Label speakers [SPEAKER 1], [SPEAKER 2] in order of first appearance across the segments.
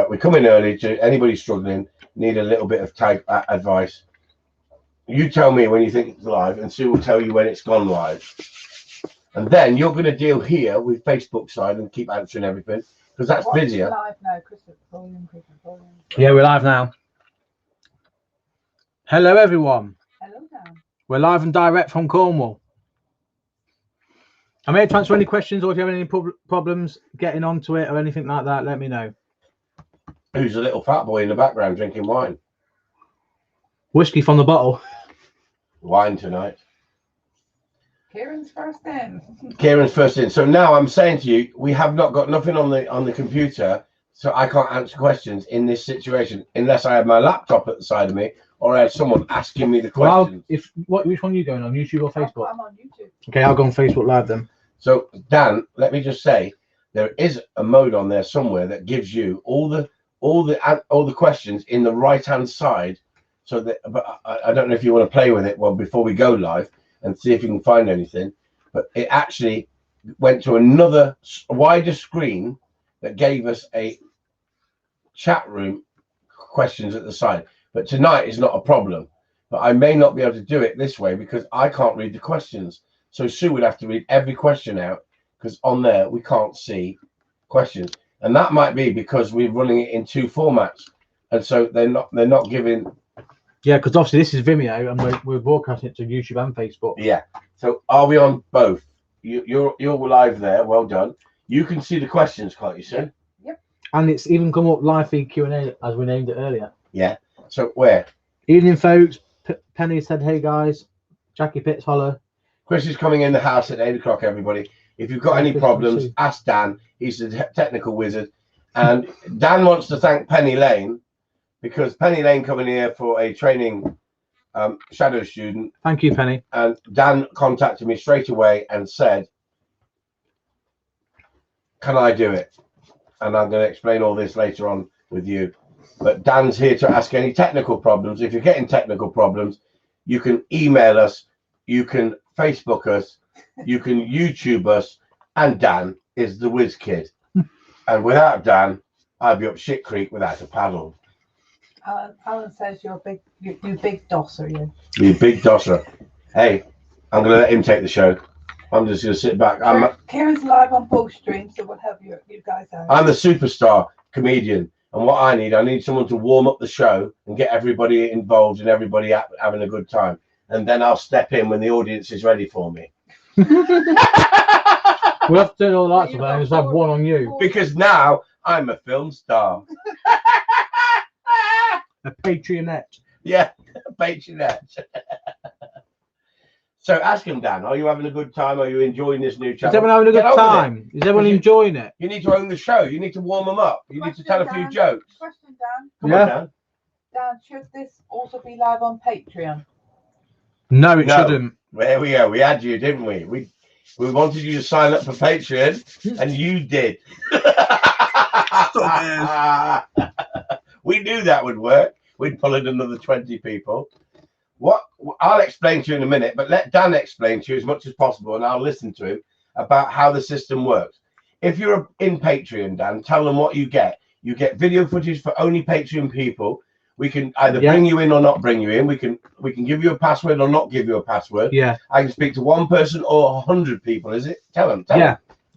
[SPEAKER 1] we come in early to anybody struggling, need a little bit of advice. You tell me when you think it's live, and Sue will tell you when it's gone live. And then you're going to deal here with Facebook side and keep answering everything because that's busier.
[SPEAKER 2] Live now, Christopher.
[SPEAKER 3] Yeah, we're live now. Hello, everyone.
[SPEAKER 2] Hello, Dan.
[SPEAKER 3] We're live and direct from Cornwall. I'm here to answer any questions, or if you have any problems getting onto it or anything like that, let me know.
[SPEAKER 1] Who's the little fat boy in the background drinking wine?
[SPEAKER 3] Whiskey from the bottle.
[SPEAKER 1] Wine tonight.
[SPEAKER 2] Kieran's first in.
[SPEAKER 1] Kieran's first in. So now I'm saying to you, we have not got nothing on the computer, so I can't answer questions in this situation unless I have my laptop at the side of me or I have someone asking me the questions.
[SPEAKER 3] Well, which one are you going on, YouTube or Facebook?
[SPEAKER 2] I'm on YouTube.
[SPEAKER 3] Okay, I'll go on Facebook Live then.
[SPEAKER 1] So Dan, let me just say, there is a mode on there somewhere that gives you all the questions in the right hand side. So that, but I don't know if you want to play with it before we go live and see if you can find anything. But it actually went to another wider screen that gave us a chat room questions at the side. But tonight is not a problem. But I may not be able to do it this way because I can't read the questions. So Sue would have to read every question out because on there we can't see questions. And that might be because we're running it in two formats. And so they're not giving.
[SPEAKER 3] Yeah, because obviously this is Vimeo and we're broadcasting it to YouTube and Facebook.
[SPEAKER 1] Yeah. So are we on both? You're live there. Well done. You can see the questions, can't you, Sue?
[SPEAKER 2] Yep.
[SPEAKER 3] And it's even come up live feed Q&A as we named it earlier.
[SPEAKER 1] Yeah. So where?
[SPEAKER 3] Evening, folks. Penny said, "Hey guys." Jackie Pitts, holler.
[SPEAKER 1] Chris is coming in the house at 8 o'clock. Everybody, if you've got any problems, ask Dan. He's the technical wizard. And Dan wants to thank Penny Lane because Penny Lane coming here for a training shadow student.
[SPEAKER 3] Thank you, Penny.
[SPEAKER 1] And Dan contacted me straight away and said, "Can I do it?" And I'm going to explain all this later on with you. But Dan's here to ask any technical problems. If you're getting technical problems, you can email us, you can Facebook us, you can YouTube us, and Dan is the whiz kid. And without Dan, I'd be up shit creek without a paddle.
[SPEAKER 2] Alan says you're you big dosser, you.
[SPEAKER 1] You big dosser. Hey, I'm going to let him take the show. I'm just going to sit back.
[SPEAKER 2] Kieran's live on both streams, so we'll help you guys out.
[SPEAKER 1] I'm the superstar comedian. And what I need someone to warm up the show and get everybody involved and everybody having a good time. And then I'll step in when the audience is ready for me.
[SPEAKER 3] We'll have to turn all the lights off and just have one on you.
[SPEAKER 1] Because now I'm a film star.
[SPEAKER 3] A Patreonette.
[SPEAKER 1] Yeah, a Patreonette. So ask him, Dan, are you having a good time? Are you enjoying this new channel?
[SPEAKER 3] Is everyone having a good time? Is everyone enjoying it?
[SPEAKER 1] You need to own the show. You need to warm them up. You need to tell a few jokes.
[SPEAKER 2] Question, Dan.
[SPEAKER 1] Come on, Dan.
[SPEAKER 2] Dan, should this also be live on Patreon?
[SPEAKER 3] No, it shouldn't.
[SPEAKER 1] There we go. We had you, didn't we? We wanted you to sign up for Patreon, and you did. We knew that would work. We'd pull in another 20 people. What I'll explain to you in a minute, but let Dan explain to you as much as possible, and I'll listen to him about how the system works. If you're in Patreon, Dan, tell them what you get. You get video footage for only Patreon people. We can either bring you in or not bring you in. We can give you a password or not give you a password.
[SPEAKER 3] Yeah.
[SPEAKER 1] I can speak to one person or 100 people. Is it? Tell them.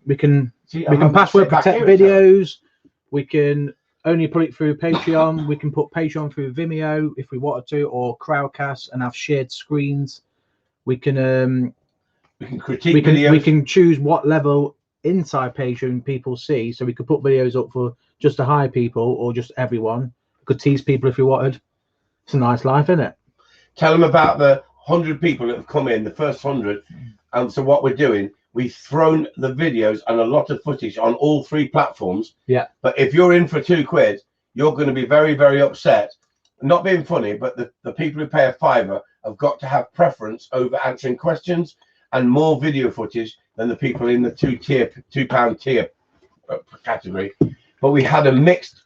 [SPEAKER 3] We can password protect videos. We can only put it through Patreon. We can put Patreon through Vimeo if we wanted to, or Crowdcast, and have shared screens. We can
[SPEAKER 1] critique videos.
[SPEAKER 3] We can choose what level inside Patreon people see. So we could put videos up for just the high people or just everyone. We could tease people if we wanted. It's a nice life, isn't it?
[SPEAKER 1] Tell them about the 100 people that have come in, the first 100. And so what we're doing, we've thrown the videos and a lot of footage on all three platforms.
[SPEAKER 3] Yeah.
[SPEAKER 1] But if you're in for £2, you're going to be very, very upset. Not being funny, but the people who pay a £5 have got to have preference over answering questions and more video footage than the people in the £2 tier category. But we had a mixed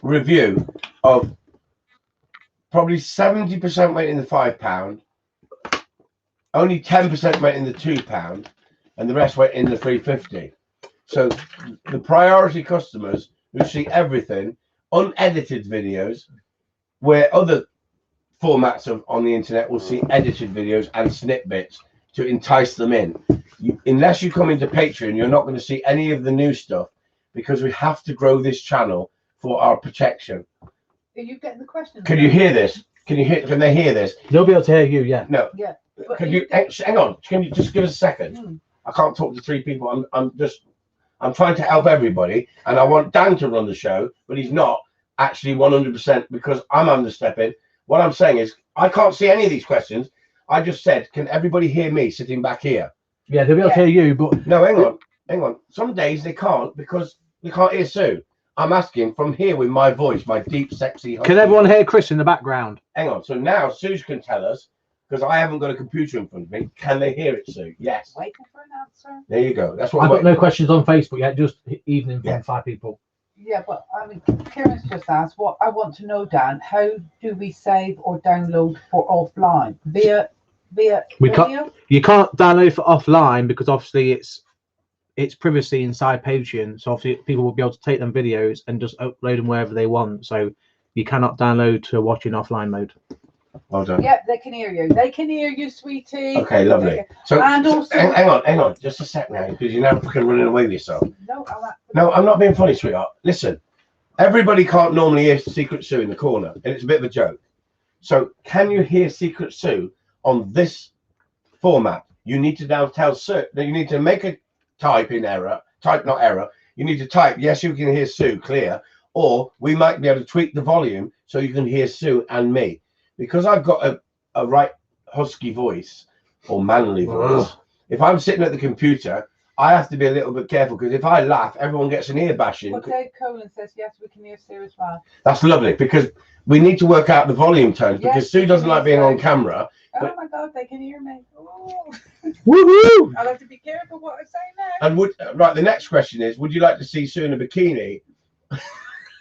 [SPEAKER 1] review of probably 70% went in the £5, only 10% went in the £2, and the rest went in the 350. So the priority customers who see everything, unedited videos, where other formats on the internet will see edited videos and snippets to entice them in. Unless you come into Patreon, you're not going to see any of the new stuff, because we have to grow this channel for our protection.
[SPEAKER 2] Are you getting the question?
[SPEAKER 1] Can you hear this? Can they hear this?
[SPEAKER 3] They'll be able to hear you, yeah.
[SPEAKER 1] No.
[SPEAKER 2] Yeah.
[SPEAKER 1] Can you hang on? Can you just give us a second? I can't talk to three people. I'm trying to help everybody, and I want Dan to run the show, but he's not actually 100% because I'm understepping. What I'm saying is I can't see any of these questions. I just said, can everybody hear me sitting back here?
[SPEAKER 3] Yeah, they'll be able to hear you, but
[SPEAKER 1] no, hang on. Some days they can't because they can't hear Sue. I'm asking from here with my voice, my deep, sexy.
[SPEAKER 3] Can everyone hear Chris in the background?
[SPEAKER 1] Hang on. So now Sue can tell us, because I haven't got a computer in front of me. Can they hear it, Sue? Yes.
[SPEAKER 2] Waiting for an answer.
[SPEAKER 1] There you go. That's what
[SPEAKER 3] I've got no questions on Facebook yet, just evening from 5 people.
[SPEAKER 2] Yeah, but I mean, Kieran's just asked what I want to know, Dan. How do we save or download for offline? Via video?
[SPEAKER 3] You can't download for offline because obviously it's privacy inside Patreon. So obviously people will be able to take them videos and just upload them wherever they want. So you cannot download to watch in offline mode.
[SPEAKER 1] Well done.
[SPEAKER 2] Yep, they can hear you. They can hear you, sweetie.
[SPEAKER 1] Okay, lovely. So
[SPEAKER 2] and also,
[SPEAKER 1] hang on, just a sec now, because you're now fucking running away with yourself.
[SPEAKER 2] No,
[SPEAKER 1] I'm not being funny, sweetheart. Listen, everybody can't normally hear Secret Sue in the corner, and it's a bit of a joke. So can you hear Secret Sue on this format? You need to now tell Sue that you need to make a type in error, not error. You need to type, yes, you can hear Sue clear, or we might be able to tweak the volume so you can hear Sue and me. Because I've got a right husky voice or manly voice, if I'm sitting at the computer, I have to be a little bit careful, because if I laugh, everyone gets an ear bashing.
[SPEAKER 2] Well, Dave Colin says, yes, we can hear Sue as well.
[SPEAKER 1] That's lovely, because we need to work out the volume tones, because Sue doesn't like being on camera.
[SPEAKER 2] Oh my God, they can hear me. Oh.
[SPEAKER 1] Woohoo!
[SPEAKER 2] I'll have to be careful what I say now.
[SPEAKER 1] And right, the next question is, would you like to see Sue in a bikini?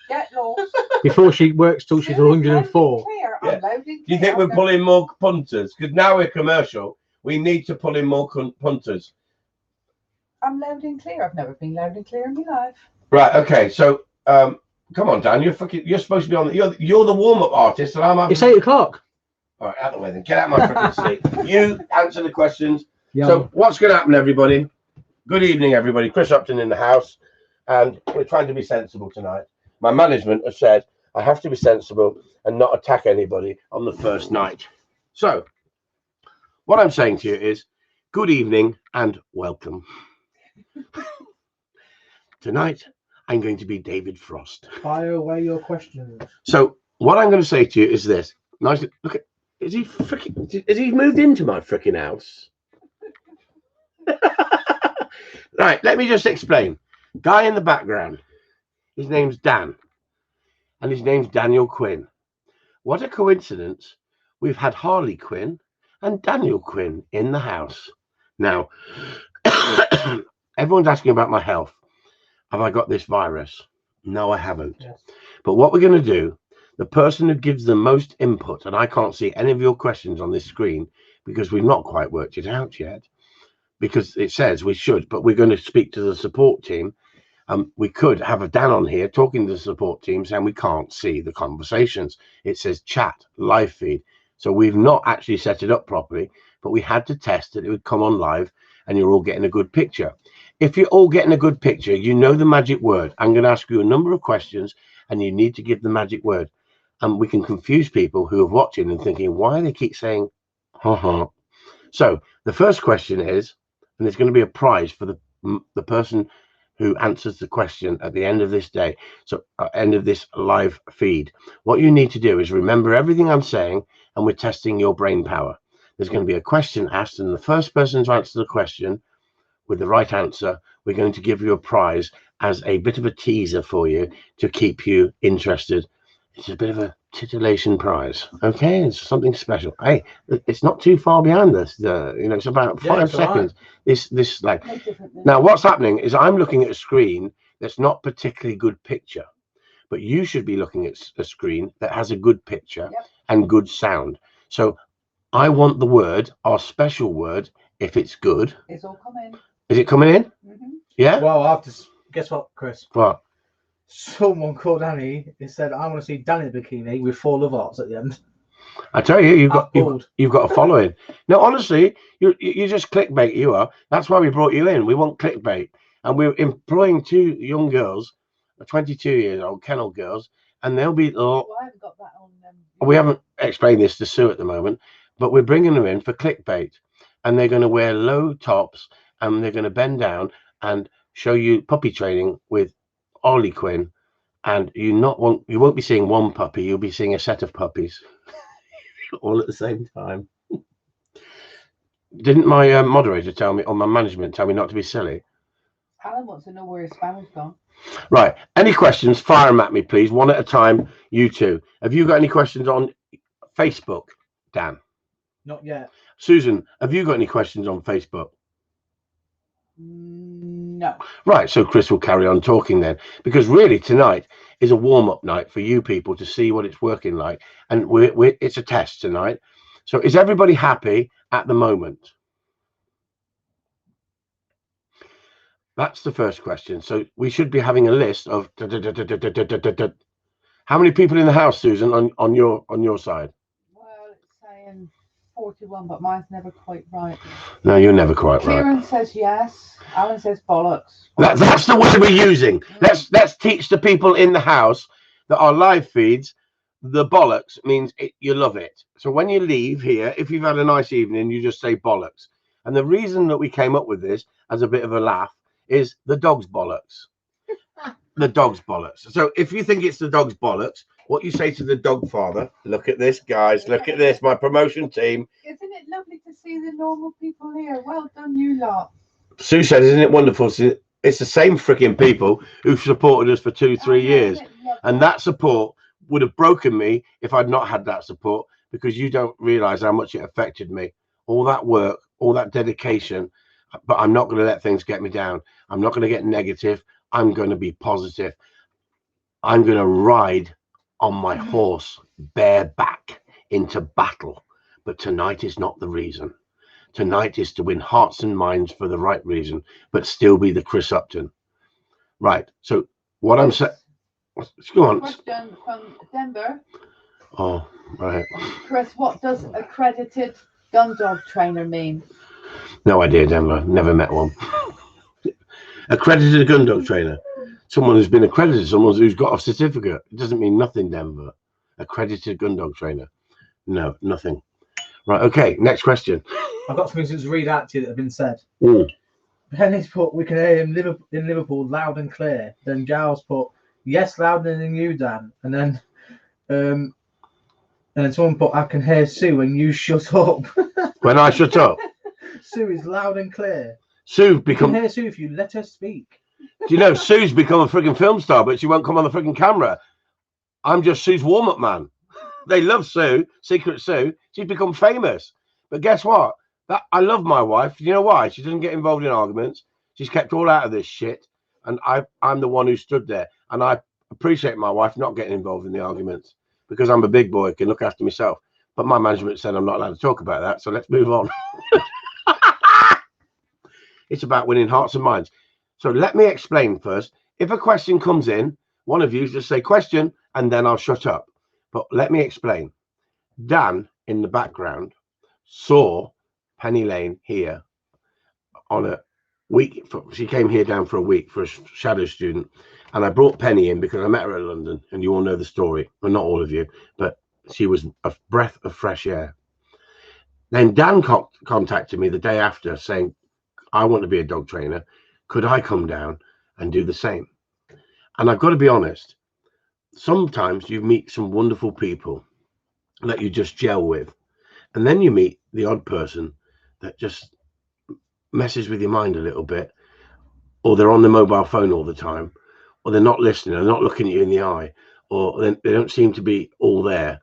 [SPEAKER 2] Get lost.
[SPEAKER 3] Before she works till she's 104.
[SPEAKER 2] Yeah.
[SPEAKER 1] Do you think we're pulling more punters? Because now we're commercial, we need to pull in more punters.
[SPEAKER 2] I'm loud and clear. I've never been loud and clear in my life.
[SPEAKER 1] Right. Okay. So, come on, Dan. You're supposed to be on. You're the warm-up artist, and I'm.
[SPEAKER 3] It's 8 o'clock.
[SPEAKER 1] All right, out of the way then. Get out my freaking seat. You answer the questions.
[SPEAKER 3] Yeah.
[SPEAKER 1] So, what's going to happen, everybody? Good evening, everybody. Chris Upton in the house, and we're trying to be sensible tonight. My management has said I have to be sensible and not attack anybody on the first night. So, what I'm saying to you is, good evening and welcome. Tonight, I'm going to be David Frost.
[SPEAKER 3] Fire away your questions.
[SPEAKER 1] So, what I'm going to say to you is this. Nice. Look at. Has he moved into my freaking house? Right. Let me just explain. Guy in the background. His name's Dan, and his name's Daniel Quinn. What a coincidence. We've had Harley Quinn and Daniel Quinn in the house. Now, everyone's asking about my health. Have I got this virus? No, I haven't. Yes. But what we're going to do, the person who gives the most input, and I can't see any of your questions on this screen because we've not quite worked it out yet, because it says we should, but we're going to speak to the support team. We could have a Dan on here talking to the support teams, and we can't see the conversations. It says chat, live feed. So we've not actually set it up properly, but we had to test that it would come on live and you're all getting a good picture. If you're all getting a good picture, you know the magic word. I'm going to ask you a number of questions and you need to give the magic word. And we can confuse people who are watching and thinking, why do they keep saying, ha. So the first question is, and there's going to be a prize for the person who answers the question at the end of this day, so end of this live feed. What you need to do is remember everything I'm saying, and we're testing your brain power. There's going to be a question asked, and the first person to answer the question with the right answer, we're going to give you a prize as a bit of a teaser for you to keep you interested. It's a bit of a titillation prize. Okay, it's something special. Hey, it's not too far behind this. It's about 5 seconds. Right. This like now what's happening is I'm looking at a screen that's not particularly good picture, but you should be looking at a screen that has a good picture and good sound. So I want the word, our special word, if it's good.
[SPEAKER 2] It's all coming.
[SPEAKER 1] Is it coming in?
[SPEAKER 2] Mm-hmm.
[SPEAKER 1] Yeah.
[SPEAKER 3] Well, I have to guess what, Chris?
[SPEAKER 1] What?
[SPEAKER 3] Someone called Danny. He said, "I want to see Danny in a bikini with 4 love hearts at the end."
[SPEAKER 1] I tell you, you've got a following. No, honestly, you just clickbait. You are. That's why we brought you in. We want clickbait, and we're employing 2 young girls, 22 years old kennel girls, and they'll be.
[SPEAKER 2] Well, I haven't got that on.
[SPEAKER 1] We haven't explained this to Sue at the moment, but we're bringing them in for clickbait, and they're going to wear low tops, and they're going to bend down and show you puppy training with Ollie Quinn, and you won't be seeing one puppy. You'll be seeing a set of puppies. All at the same time. Didn't my moderator tell me, or my management tell me not to be silly?
[SPEAKER 2] Alan wants to know where his Spanish gone.
[SPEAKER 1] Right. Any questions? Fire them at me, please. One at a time. You two. Have you got any questions on Facebook, Dan?
[SPEAKER 3] Not yet.
[SPEAKER 1] Susan, have you got any questions on Facebook?
[SPEAKER 2] No.
[SPEAKER 1] Right. So Chris will carry on talking then, because really tonight is a warm-up night for you people to see what it's working like, and it's a test tonight. So is everybody happy at the moment? That's the first question. So we should be having a list of how many people in the house, Susan, on your side?
[SPEAKER 2] Well, it's saying 41, but mine's never quite right.
[SPEAKER 1] No, you're never quite right.
[SPEAKER 2] Kieran says yes. Alan says bollocks.
[SPEAKER 1] That's the word we're using. Let's teach the people in the house that our live feeds, the bollocks means you love it. So when you leave here, if you've had a nice evening, you just say bollocks. And the reason that we came up with this as a bit of a laugh is the dog's bollocks. The dog's bollocks. So if you think it's the dog's bollocks, what you say to the dog father, look at this, guys, look at this, my promotion team.
[SPEAKER 2] Isn't it lovely to see the normal people here? Well done, you lot.
[SPEAKER 1] Sue said, isn't it wonderful? It's the same freaking people who've supported us for 2-3 years. And that support would have broken me if I'd not had that support, because you don't realize how much it affected me. All that work, all that dedication. But I'm not going to let things get me down. I'm not going to get negative. I'm going to be positive. I'm going to ride on my horse bareback into battle. But tonight is not the reason. Tonight is to win hearts and minds for the right reason, but still be the Chris Upton. Right. So what I'm saying. Go on.
[SPEAKER 2] Question from Denver.
[SPEAKER 1] Oh, right.
[SPEAKER 2] Chris, what does accredited gun dog trainer mean?
[SPEAKER 1] No idea, Denver. Never met one. Accredited gun dog trainer. Someone who's been accredited, someone who's got a certificate. It doesn't mean nothing, Denver. Accredited gun dog trainer. No, nothing. Right, okay, next question.
[SPEAKER 3] I've got some things to read out to you that have been said.
[SPEAKER 1] Ooh.
[SPEAKER 3] Penny's put, we can hear him in Liverpool loud and clear. Then Giles put, yes, louder than you, Dan. And then someone put, I can hear Sue when you shut up.
[SPEAKER 1] When I shut up?
[SPEAKER 3] Sue is loud and clear.
[SPEAKER 1] Sue
[SPEAKER 3] You can hear Sue if you let her speak.
[SPEAKER 1] Do you know Sue's become a frigging film star, but she won't come on the frigging camera. I'm just Sue's warm-up man. They love Sue, Secret Sue. She's become famous. But guess what? I love my wife. Do you know why? She doesn't get involved in arguments. She's kept all out of this shit. And I'm the one who stood there. And I appreciate my wife not getting involved in the arguments, because I'm a big boy, can look after myself. But my management said I'm not allowed to talk about that. So let's move on. It's about winning hearts and minds. So let me explain first. If a question comes in, one of you just say question, and then I'll shut up. But let me explain. Dan in the background saw Penny Lane here on a week. She came here down for a week for a shadow student. And I brought Penny in because I met her in London, and you all know the story. Well, not all of you, but she was a breath of fresh air. Then Dan contacted me the day after saying, I want to be a dog trainer. Could I come down and do the same? And I've got to be honest, sometimes you meet some wonderful people that you just gel with. And then you meet the odd person that just messes with your mind a little bit, or they're on the mobile phone all the time, or they're not listening, they're not looking at you in the eye, or they don't seem to be all there.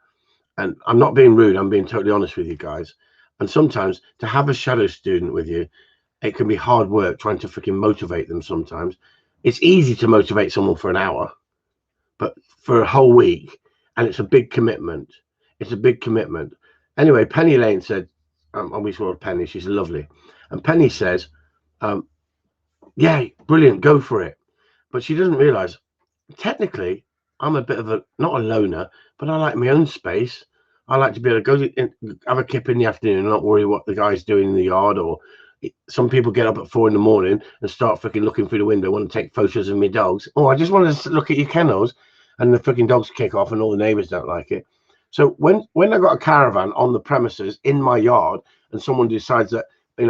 [SPEAKER 1] And I'm not being rude, I'm being totally honest with you guys. And sometimes to have a shadow student with you, it can be hard work trying to freaking motivate them sometimes. It's easy to motivate someone for an hour, but for a whole week, and it's a big commitment. It's a big commitment. Anyway, Penny Lane said, and we saw Penny, she's lovely. And Penny says, yeah, brilliant, go for it. But she doesn't realize technically, I'm a bit of a, not a loner, but I like my own space. I like to be able to go have a kip in the afternoon and not worry what the guy's doing in the yard. Or some people get up at 4 a.m. and start freaking looking through the window, want to take photos of my dogs. Oh, I just want to look at your kennels, and the freaking dogs kick off and all the neighbors don't like it. So when I got a caravan on the premises in my yard, and someone decides that,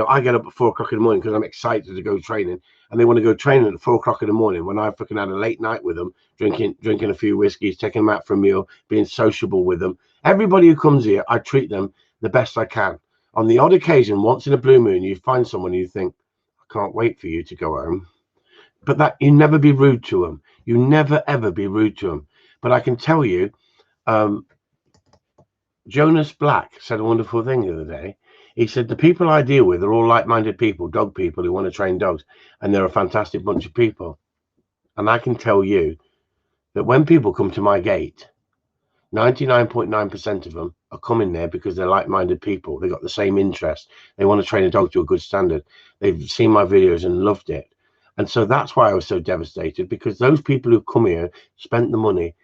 [SPEAKER 1] I get up at 4 o'clock in the morning because I'm excited to go training, and they want to go training at 4 o'clock in the morning when I've freaking had a late night with them, drinking a few whiskeys, taking them out for a meal, being sociable with them. Everybody who comes here, I treat them the best I can. On the odd occasion, once in a blue moon, you find someone you think, I can't wait for you to go home. But that, you never be rude to them. You never, ever be rude to them. But I can tell you, Jonas Black said a wonderful thing the other day. He said, the people I deal with are all like-minded people, dog people who want to train dogs. And they're a fantastic bunch of people. And I can tell you that when people come to my gate, 99.9% of them are coming there because they're like-minded people. They got the same interest. They want to train a dog to a good standard. They've seen my videos and loved it. And so that's why I was so devastated, because those people who come here, spent the money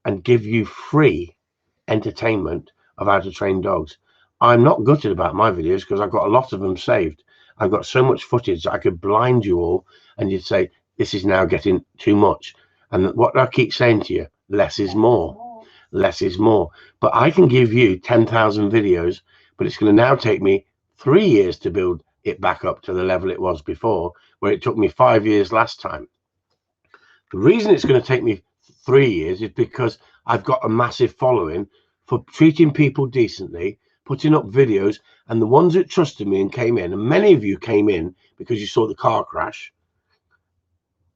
[SPEAKER 1] and give you free entertainment of how to train dogs. I'm not gutted about my videos because I've got a lot of them saved. I've got so much footage that I could blind you all and you'd say, this is now getting too much. And what I keep saying to you, less is more. Less is more. But I can give you 10,000 videos, but it's going to now take me 3 years to build it back up to the level it was before, where it took me 5 years last time. The reason it's going to take me 3 years is because I've got a massive following for treating people decently, putting up videos, and the ones that trusted me and came in, and many of you came in because you saw the car crash,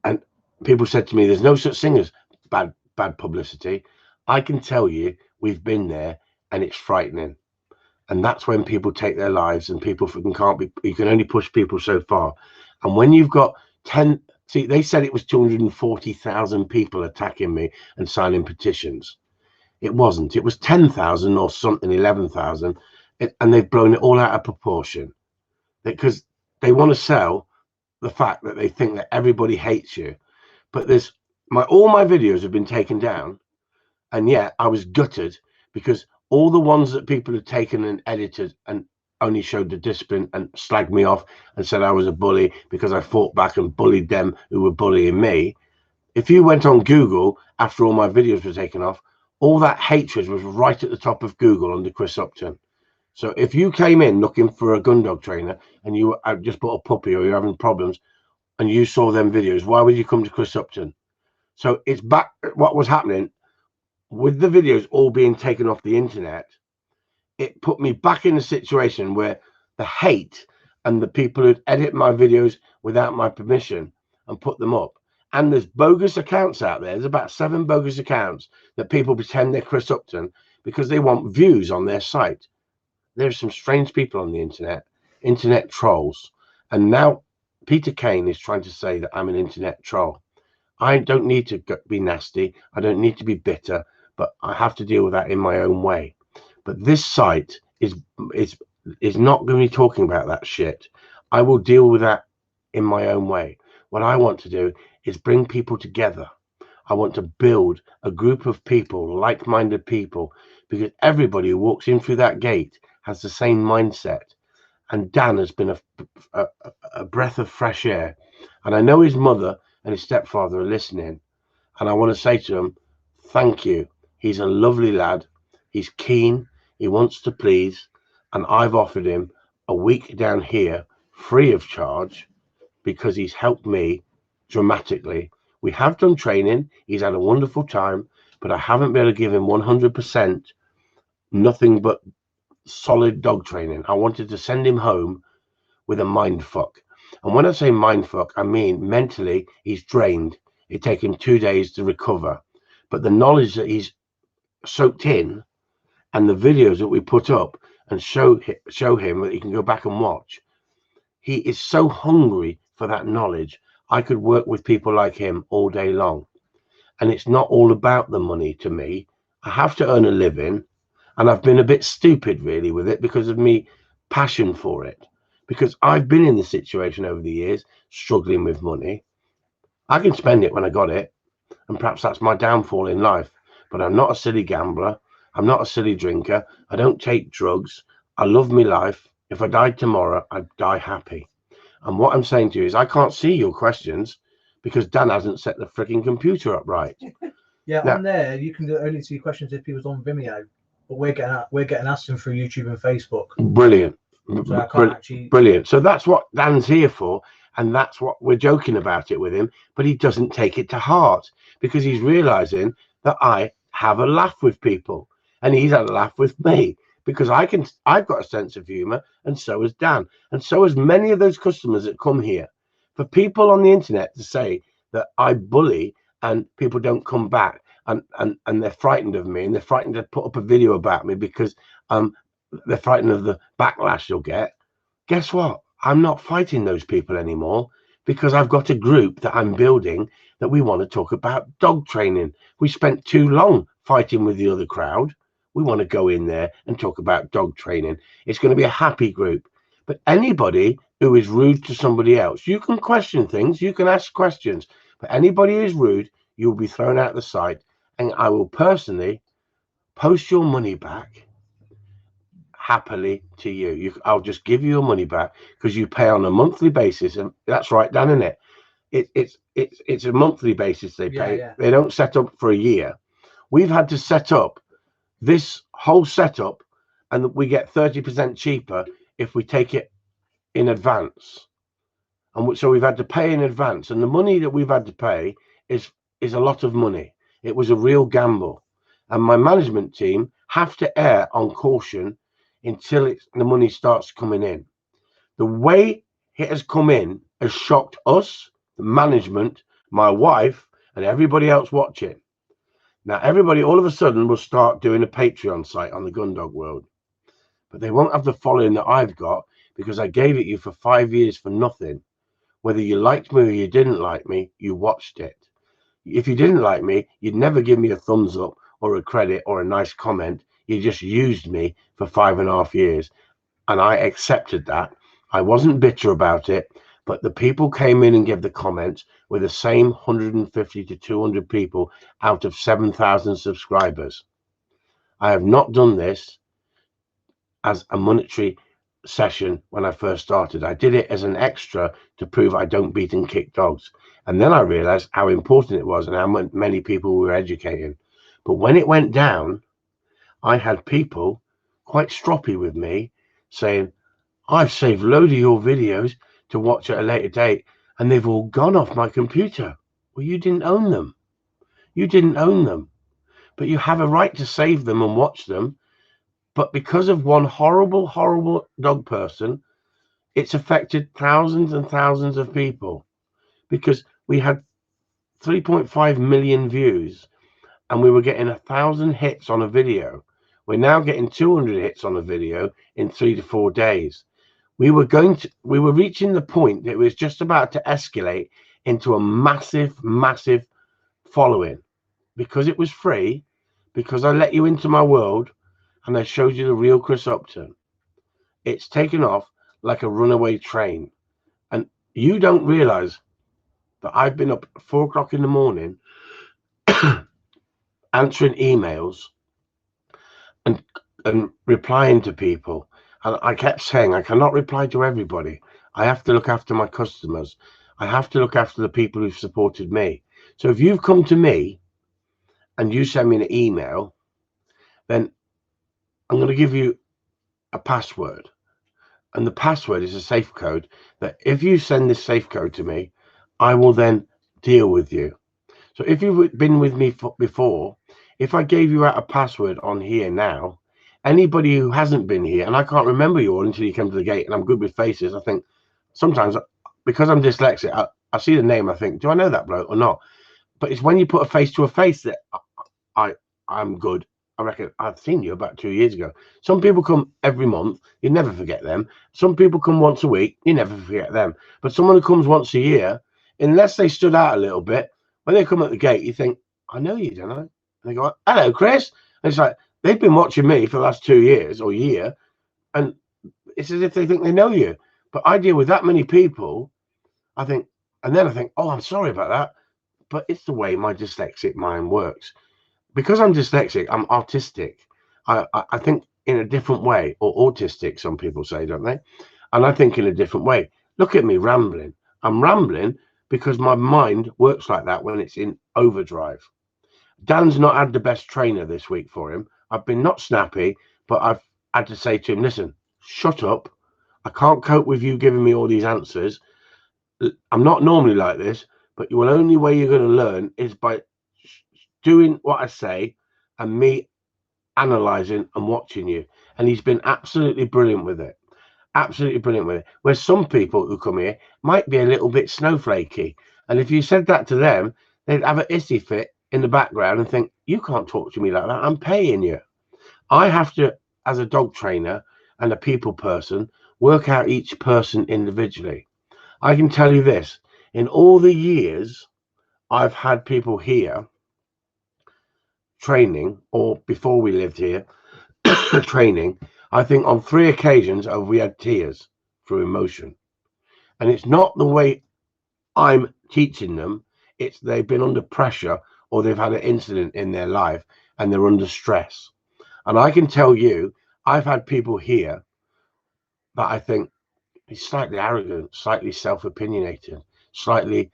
[SPEAKER 1] and people said to me, there's no such thing as bad publicity. I can tell you, we've been there, and it's frightening. And that's when people take their lives, and people you can only push people so far. And when you've got 10, see, they said it was 240,000 people attacking me and signing petitions. It wasn't. It was 10,000 or something, 11,000, and they've blown it all out of proportion because they want to sell the fact that they think that everybody hates you. But all my videos have been taken down. And yet I was gutted because all the ones that people had taken and edited and only showed the discipline and slagged me off and said I was a bully because I fought back and bullied them who were bullying me. If you went on Google after all my videos were taken off, all that hatred was right at the top of Google under Chris Upton. So if you came in looking for a gun dog trainer and you just bought a puppy or you're having problems and you saw them videos, why would you come to Chris Upton? So it's back. What was happening with the videos all being taken off the internet, it put me back in a situation where the hate and the people who'd edit my videos without my permission and put them up. And there's bogus accounts out there. There's about 7 bogus accounts that people pretend they're Chris Upton because they want views on their site. There's some strange people on the internet trolls. And now Peter Kane is trying to say that I'm an internet troll. I don't need to be nasty. I don't need to be bitter. But I have to deal with that in my own way. But this site is not going to be talking about that shit. I will deal with that in my own way. What I want to do is bring people together. I want to build a group of people, like-minded people, because everybody who walks in through that gate has the same mindset. And Dan has been a breath of fresh air. And I know his mother and his stepfather are listening. And I want to say to them, thank you. He's a lovely lad. He's keen. He wants to please. And I've offered him a week down here free of charge because he's helped me dramatically. We have done training. He's had a wonderful time, but I haven't been able to give him 100% nothing but solid dog training. I wanted to send him home with a mind fuck. And when I say mind fuck, I mean mentally he's drained. It takes him 2 days to recover. But the knowledge that he's soaked in and the videos that we put up and show him that he can go back and watch, he is so hungry for that knowledge. I could work with people like him all day long. And it's not all about the money to me. I have to earn a living, and I've been a bit stupid really with it because of me passion for it, because I've been in the situation over the years struggling with money. I can spend it when I got it. and perhaps that's my downfall in life. But I'm not a silly gambler. I'm not a silly drinker. I don't take drugs. I love my life. If I died tomorrow, I'd die happy. And what I'm saying to you is I can't see your questions because Dan hasn't set the freaking computer up right.
[SPEAKER 3] Yeah, now, on there you can only see questions if he was on Vimeo, but we're getting asked them through YouTube and Facebook.
[SPEAKER 1] Brilliant.
[SPEAKER 3] So I can't actually...
[SPEAKER 1] Brilliant. So that's what Dan's here for, and that's what we're joking about it with him, but he doesn't take it to heart because he's realizing that I have a laugh with people, and he's had a laugh with me because I've got a sense of humor, and so has Dan, and so has many of those customers that come here. For people on the internet to say that I bully and people don't come back and they're frightened of me and they're frightened to put up a video about me because they're frightened of the backlash you'll get. Guess what? I'm not fighting those people anymore because I've got a group that I'm building that we want to talk about dog training. We spent too long fighting with the other crowd. We want to go in there and talk about dog training. It's going to be a happy group. But anybody who is rude to somebody else, you can question things, you can ask questions, but anybody who is rude, you'll be thrown out the site. And I will personally post your money back happily to you. I'll just give you your money back because you pay on a monthly basis, and that's right, Dan, isn't it? It's a monthly basis they pay. Yeah. They don't set up for a year. We've had to set up this whole setup, and we get 30% cheaper if we take it in advance. And so we've had to pay in advance, and the money that we've had to pay is a lot of money. It was a real gamble, and my management team have to err on caution until the money starts coming in. The way it has come in has shocked us, the management, my wife, and everybody else watching. Now, everybody all of a sudden will start doing a Patreon site on the Gundog World, but they won't have the following that I've got because I gave it you for 5 years for nothing. Whether you liked me or you didn't like me, you watched it. If you didn't like me, you'd never give me a thumbs up or a credit or a nice comment. You just used me for 5.5 years, and I accepted that. I wasn't bitter about it, but the people came in and gave the comments with the same 150 to 200 people out of 7,000 subscribers. I have not done this as a monetary session when I first started. I did it as an extra to prove I don't beat and kick dogs. And then I realized how important it was and how many people we were educating. But when it went down, I had people quite stroppy with me saying, I've saved a load of your videos to watch at a later date and they've all gone off my computer. Well, you didn't own them. You didn't own them. But you have a right to save them and watch them. But because of one horrible, horrible dog person, it's affected thousands and thousands of people because we had 3.5 million views and we were getting 1,000 hits on a video. We're now getting 200 hits on a video in 3 to 4 days. We were reaching the point that it was just about to escalate into a massive, massive following because it was free, because I let you into my world and I showed you the real Chris Upton. It's taken off like a runaway train. And you don't realize that I've been up at 4 o'clock in the morning answering emails and replying to people. And I kept saying, I cannot reply to everybody. I have to look after my customers. I have to look after the people who've supported me. So if you've come to me and you send me an email, then I'm going to give you a password. And the password is a safe code that if you send this safe code to me, I will then deal with you. So if you've been with me before, if I gave you out a password on here now, anybody who hasn't been here, and I can't remember you all until you come to the gate, and I'm good with faces. I think sometimes because I'm dyslexic, I see the name, I think, do I know that bloke or not? But it's when you put a face to a face that I'm good. I reckon I've seen you about 2 years ago. Some people come every month, you never forget them. Some people come once a week, you never forget them. But someone who comes once a year, unless they stood out a little bit, when they come at the gate, you think, I know you, don't I? And they go, hello, Chris. And it's like, they've been watching me for the last 2 years or year, and it's as if they think they know you. But I deal with that many people, I think, and then I think, oh, I'm sorry about that. but it's the way my dyslexic mind works. Because I'm dyslexic, I'm autistic. I think in a different way, or autistic, some people say, don't they? And I think in a different way. Look at me rambling. I'm rambling because my mind works like that when it's in overdrive. Dan's not had the best trainer this week for him. I've been not snappy, but I've had to say to him, listen, shut up. I can't cope with you giving me all these answers. I'm not normally like this, but the only way you're going to learn is by doing what I say and me analysing and watching you. And he's been absolutely brilliant with it. Absolutely brilliant with it. Where some people who come here might be a little bit snowflakey. And if you said that to them, they'd have a hissy fit in the background and think, you can't talk to me like that. I'm paying you. I have to, as a dog trainer and a people person, work out each person individually. I can tell you this, in all the years I've had people here training, or before we lived here, training, I think on 3 occasions we had tears through emotion. And it's not the way I'm teaching them, it's they've been under pressure or they've had an incident in their life and they're under stress. And I can tell you, I've had people here that I think he's slightly arrogant, slightly self-opinionated, slightly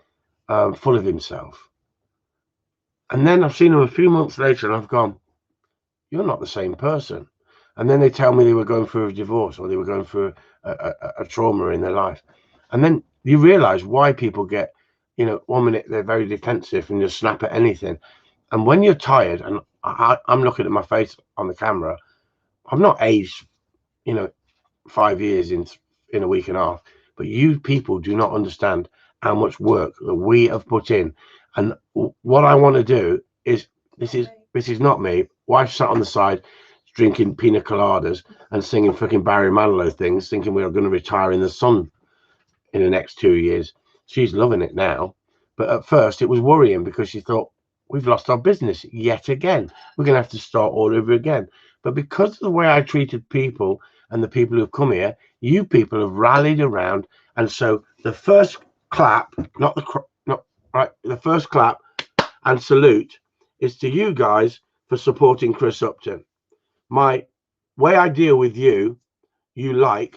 [SPEAKER 1] full of himself. And then I've seen him a few months later and I've gone, you're not the same person. And then they tell me they were going through a divorce or they were going through a trauma in their life. And then you realize why people get, 1 minute they're very defensive and just snap at anything. And when you're tired, and I'm looking at my face on the camera, I've not aged, 5 years in a week and a half, but you people do not understand how much work that we have put in. And what I want to do is, this is not me. Wife sat on the side drinking pina coladas and singing freaking Barry Manilow things, thinking we are going to retire in the sun in the next 2 years. She's loving it now. But at first it was worrying because she thought, we've lost our business yet again. We're going to have to start all over again. But because of the way I treated people and the people who've come here, you people have rallied around. And so the first clap, the first clap and salute is to you guys for supporting Chris Upton. My way I deal with you like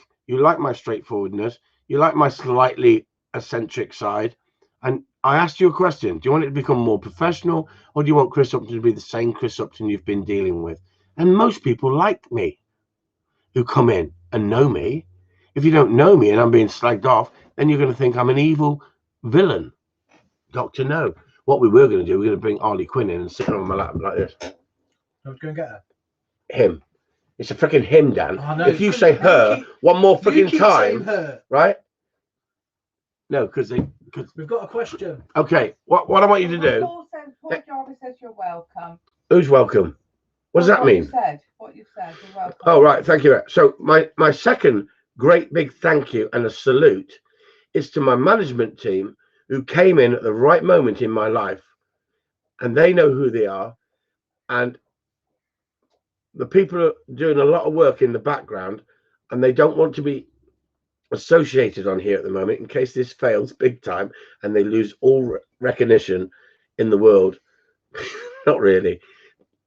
[SPEAKER 1] my straightforwardness, you like my slightly eccentric side. And I asked you a question, do you want it to become more professional, or do you want Chris Upton to be the same Chris Upton you've been dealing with? And most people like me who come in and know me. If you don't know me and I'm being slagged off, then you're going to think I'm an evil villain. Dr. No. What we were going to do, we're going to bring Harley Quinn in and sit her on my lap like this.
[SPEAKER 3] I was going to get her.
[SPEAKER 1] Him. It's a freaking him, Dan.
[SPEAKER 3] Oh, no,
[SPEAKER 1] if you say her one more freaking time, right? No, because
[SPEAKER 3] we've got a question.
[SPEAKER 1] Okay, what I want you to do.
[SPEAKER 2] Paul Jarvis says you're welcome.
[SPEAKER 1] Who's welcome? What does that mean?
[SPEAKER 2] What you said. You're welcome.
[SPEAKER 1] Oh, right. Thank you. So my second great big thank you and a salute is to my management team who came in at the right moment in my life, and they know who they are. And the people are doing a lot of work in the background, and they don't want to be associated on here at the moment in case this fails big time and they lose all recognition in the world. Not really,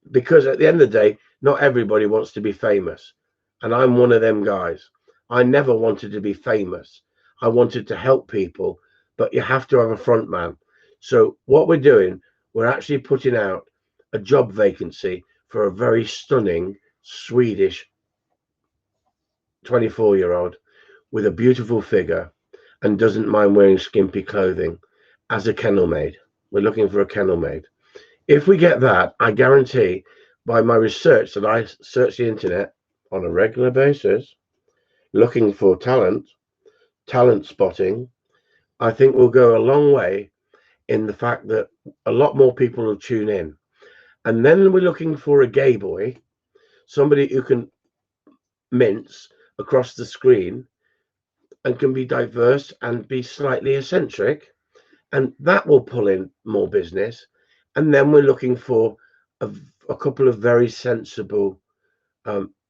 [SPEAKER 1] because at the end of the day, not everybody wants to be famous, and I'm one of them guys. I never wanted to be famous. I wanted to help people, but you have to have a front man. So what we're doing, we're actually putting out a job vacancy for a very stunning Swedish 24-year-old with a beautiful figure and doesn't mind wearing skimpy clothing as a kennel maid. We're looking for a kennel maid. If we get that, I guarantee by my research that I search the internet on a regular basis, looking for talent spotting, I think we'll go a long way in the fact that a lot more people will tune in. And then we're looking for a gay boy, somebody who can mince across the screen and can be diverse and be slightly eccentric, and that will pull in more business. And then we're looking for a couple of very sensible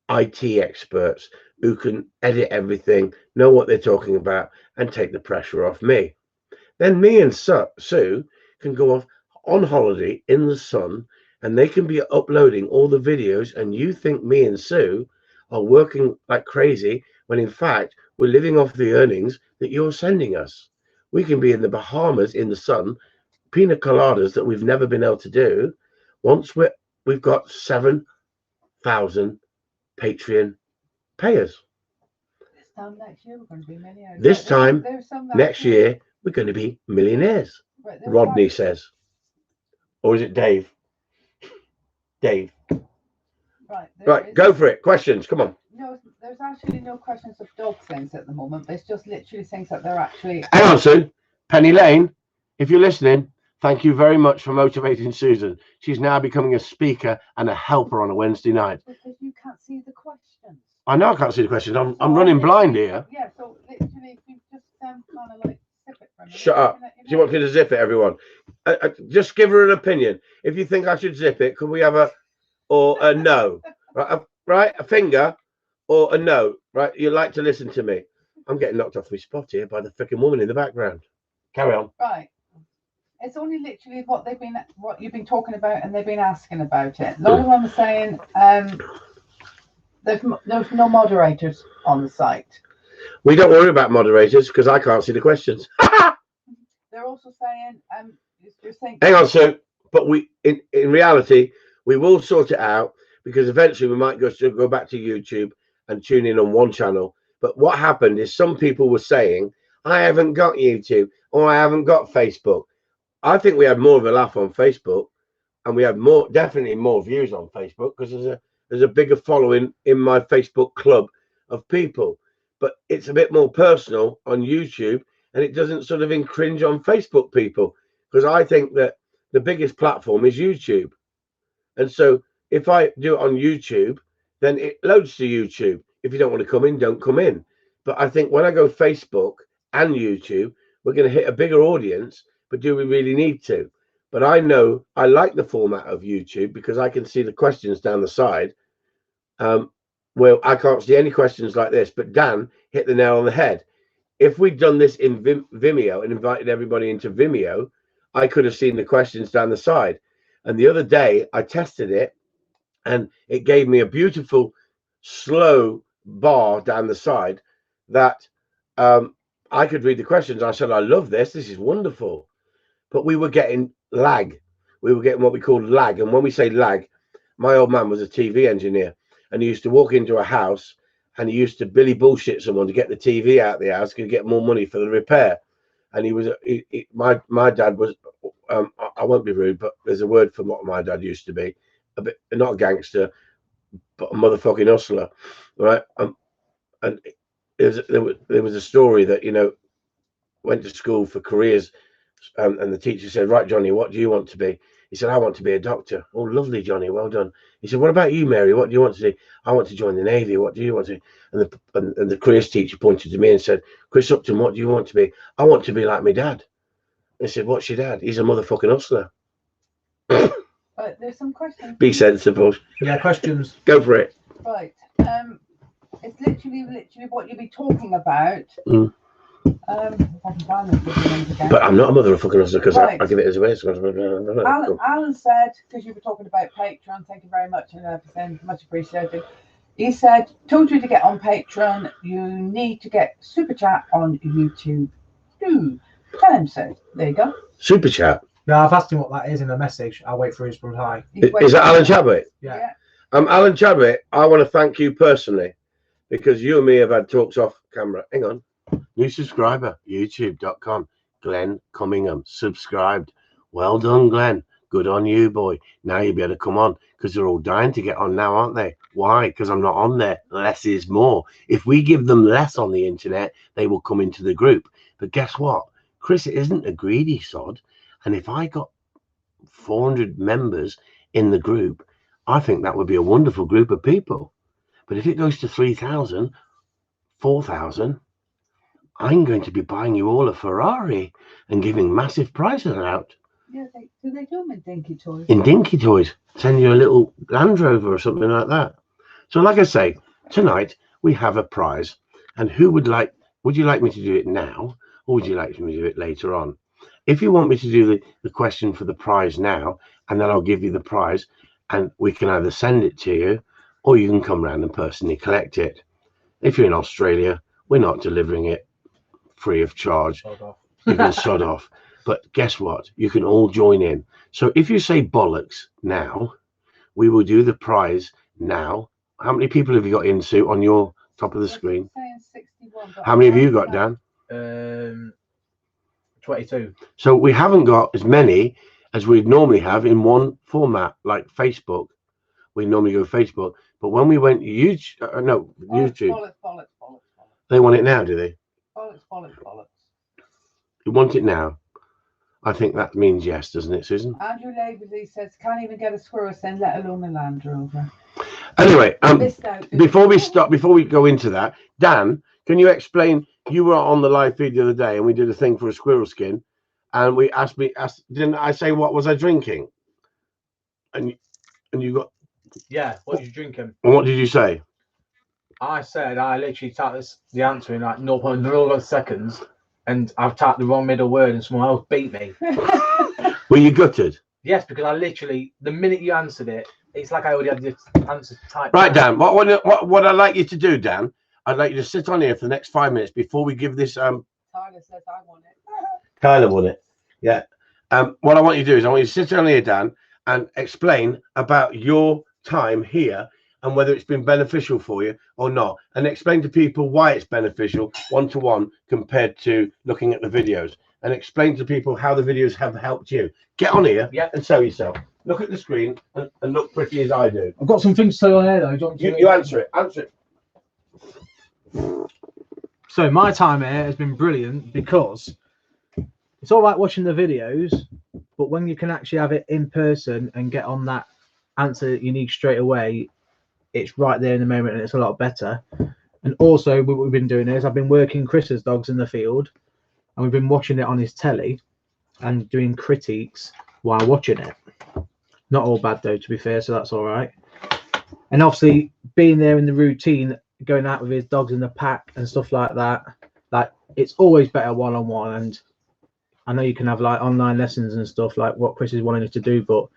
[SPEAKER 1] IT experts who can edit everything, know what they're talking about, and take the pressure off me. Then me and Sue can go off on holiday in the sun, and they can be uploading all the videos, and you think me and Sue are working like crazy when in fact we're living off the earnings that you're sending us. We can be in the Bahamas in the sun, pina coladas that we've never been able to do. Once we've got 7,000 Patreon payers.
[SPEAKER 2] This time next year we're going to be millionaires.
[SPEAKER 1] This time
[SPEAKER 2] There's
[SPEAKER 1] next year we're going to be millionaires.
[SPEAKER 2] Right,
[SPEAKER 1] Rodney says, or is it Dave? Dave. Right, go for it. Questions, come on.
[SPEAKER 2] No, there's actually no questions of dog things at the moment. There's just literally things that they're actually.
[SPEAKER 1] Hang on, Sue. Penny Lane, if you're listening, thank you very much for motivating Susan. She's now becoming a speaker and a helper on a Wednesday night.
[SPEAKER 2] Because you can't see the questions.
[SPEAKER 1] I know I can't see the questions. I'm running blind here.
[SPEAKER 2] Yeah, so literally, if you just kind of like zip it for a minute.
[SPEAKER 1] Shut up. Do you want me to zip it, everyone? Just give her an opinion. If you think I should zip it, could we have a no? Right, a finger or a no. Right, you like to listen to me. I'm getting knocked off my spot here by the freaking woman in the background. Carry on.
[SPEAKER 2] Right. It's only literally what you've been talking about, and they've been asking about it. A lot of them are saying there's no moderators on the site.
[SPEAKER 1] We don't worry about moderators because I can't see the questions.
[SPEAKER 2] They're also saying you're saying.
[SPEAKER 1] Hang on, Sue. But in reality, we will sort it out because eventually we might go back to YouTube and tune in on one channel. But what happened is some people were saying, I haven't got YouTube or I haven't got Facebook. I think we had more of a laugh on Facebook, and we had definitely more views on Facebook because there's a bigger following in my Facebook club of people. But it's a bit more personal on YouTube, and it doesn't sort of infringe on Facebook people, because I think that the biggest platform is YouTube. And so if I do it on YouTube, then it loads to YouTube. If you don't want to come in, don't come in. But I think when I go Facebook and YouTube, we're going to hit a bigger audience. But do we really need to? But I know I like the format of YouTube because I can see the questions down the side. Well, I can't see any questions like this, but Dan hit the nail on the head. If we'd done this in Vimeo and invited everybody into Vimeo, I could have seen the questions down the side. And the other day I tested it, and it gave me a beautiful slow bar down the side that I could read the questions. I said, I love this. This is wonderful. But we were getting lag. We were getting what we call lag. And when we say lag, my old man was a TV engineer, and he used to walk into a house and he used to Billy bullshit someone to get the TV out of the house, to get more money for the repair. And my dad was, I won't be rude, but there's a word for what my dad used to be, a bit, not a gangster, but a motherfucking hustler, right? And there was a story that, went to school for careers, and the teacher said, right, Johnny, what do you want to be? He said, I want to be a doctor. Oh, lovely, Johnny, well done. He said, what about you, Mary? What do you want to do? I want to join the Navy. What do you want to do? And the careers teacher pointed to me and said, Chris Upton, what do you want to be? I want to be like my dad. I said, what's your dad? He's a motherfucking hustler.
[SPEAKER 2] But there's some questions.
[SPEAKER 1] Be sensible.
[SPEAKER 3] Yeah, questions.
[SPEAKER 1] Go for it.
[SPEAKER 2] Right. It's literally what you'll be talking about. If I can find them again.
[SPEAKER 1] But I'm not a motherfucking hustler because
[SPEAKER 2] Right.
[SPEAKER 1] I give it as a waste.
[SPEAKER 2] Alan said, because you were talking about Patreon, thank you very much and everything, much appreciated. He said, told you to get on Patreon, you need to get Super Chat on YouTube. Tell him so. There you go.
[SPEAKER 1] Super Chat.
[SPEAKER 3] No, I've asked him what that is in a message. I'll wait for his reply.
[SPEAKER 1] Is that Alan Chadwick?
[SPEAKER 3] Yeah.
[SPEAKER 1] Alan Chadwick, I want to thank you personally, because you and me have had talks off camera. Hang on. New subscriber, youtube.com. Glenn Cummingham, subscribed. Well done, Glenn. Good on you, boy. Now you better come on, because they're all dying to get on now, aren't they? Why? Because I'm not on there. Less is more. If we give them less on the internet, they will come into the group. But guess what? Chris isn't a greedy sod. And if I got 400 members in the group, I think that would be a wonderful group of people. But if it goes to 3,000, 4,000, I'm going to be buying you all a Ferrari and giving massive prizes out.
[SPEAKER 2] Yeah, do they do them in Dinky Toys?
[SPEAKER 1] In Dinky Toys. Send you a little Land Rover or something like that. So like I say, tonight we have a prize. And would you like me to do it now, or would you like me to do it later on? if you want me to do the question for the prize now, and then I'll give you the prize, and we can either send it to you, or you can come round and personally collect it. If you're in Australia, we're not delivering it free of charge. You can sod off. But guess what? You can all join in. So if you say bollocks now, we will do the prize now. How many people have you got in, Sue, on your top of the screen?
[SPEAKER 2] Saying 61,
[SPEAKER 1] How many have you got, Dan?
[SPEAKER 3] 22.
[SPEAKER 1] So we haven't got as many as we'd normally have in one format, like Facebook. We normally go Facebook. But when we went YouTube,
[SPEAKER 2] bollocks.
[SPEAKER 1] They want it now, do they?
[SPEAKER 2] Bollocks.
[SPEAKER 1] You want it now? I think that means yes, doesn't it, Susan?
[SPEAKER 2] Andrew Laverty says, can't even get a squirrel send, let alone a Land Rover.
[SPEAKER 1] Anyway, before we go into that, Dan, can you explain? You were on the live feed the other day, and we did a thing for a squirrel skin, and we asked, didn't I say what was I drinking? And you got,
[SPEAKER 3] yeah. What did you drinking?
[SPEAKER 1] And what did you say?
[SPEAKER 3] I said I literally typed the answer in like 0.0 seconds, and I've typed the wrong middle word, and someone else beat me.
[SPEAKER 1] Were you gutted?
[SPEAKER 3] Yes, because I literally, the minute you answered it, it's like I already had the answer typed.
[SPEAKER 1] Right, Dan. What I'd like you to do, Dan, I'd like you to sit on here for the next 5 minutes before we give this.
[SPEAKER 2] Tyler says I want it.
[SPEAKER 1] Tyler won it. Yeah. What I want you to do is I want you to sit on here, Dan, and explain about your time here and whether it's been beneficial for you or not, and explain to people why it's beneficial one-to-one compared to looking at the videos, and explain to people how the videos have helped you. Get on here and show yourself. Look at the screen and look pretty as I do.
[SPEAKER 3] I've got some things to say on here though.
[SPEAKER 1] You answer it. Answer it.
[SPEAKER 3] So my time here has been brilliant because it's all right watching the videos, but when you can actually have it in person and get on that answer that you need straight away, it's right there in the moment and it's a lot better. And also what we've been doing is I've been working Chris's dogs in the field, and we've been watching it on his telly and doing critiques while watching it. Not all bad though, to be fair, so that's all right. And obviously being there in the routine, going out with his dogs in the pack and stuff like that, like it's always better one-on-one. And I know you can have like online lessons and stuff like what Chris is wanting us to do, but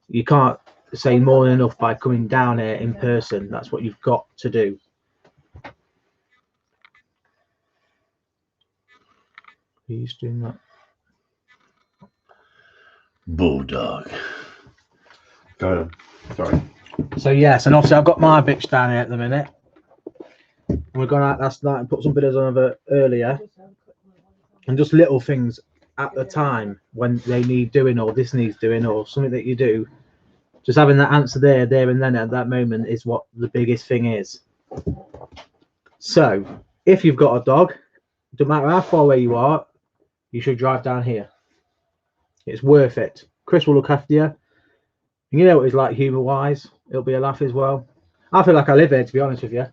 [SPEAKER 3] you can't say more than enough by coming down here in person. That's what you've got to do. He's doing that.
[SPEAKER 1] Bulldog. Go on. Sorry.
[SPEAKER 3] So yes, and obviously I've got my bitch down here at the minute. And we've gone out last night and put some videos on of her earlier. And just little things at the time when they need doing, or this needs doing, or something that you do. Just having that answer there and then at that moment is what the biggest thing is. So if you've got a dog, no matter how far away you are, you should drive down here. It's worth it. Chris will look after you. And you know what he's like humour-wise. It'll be a laugh as well. I feel like I live here, to be honest with you.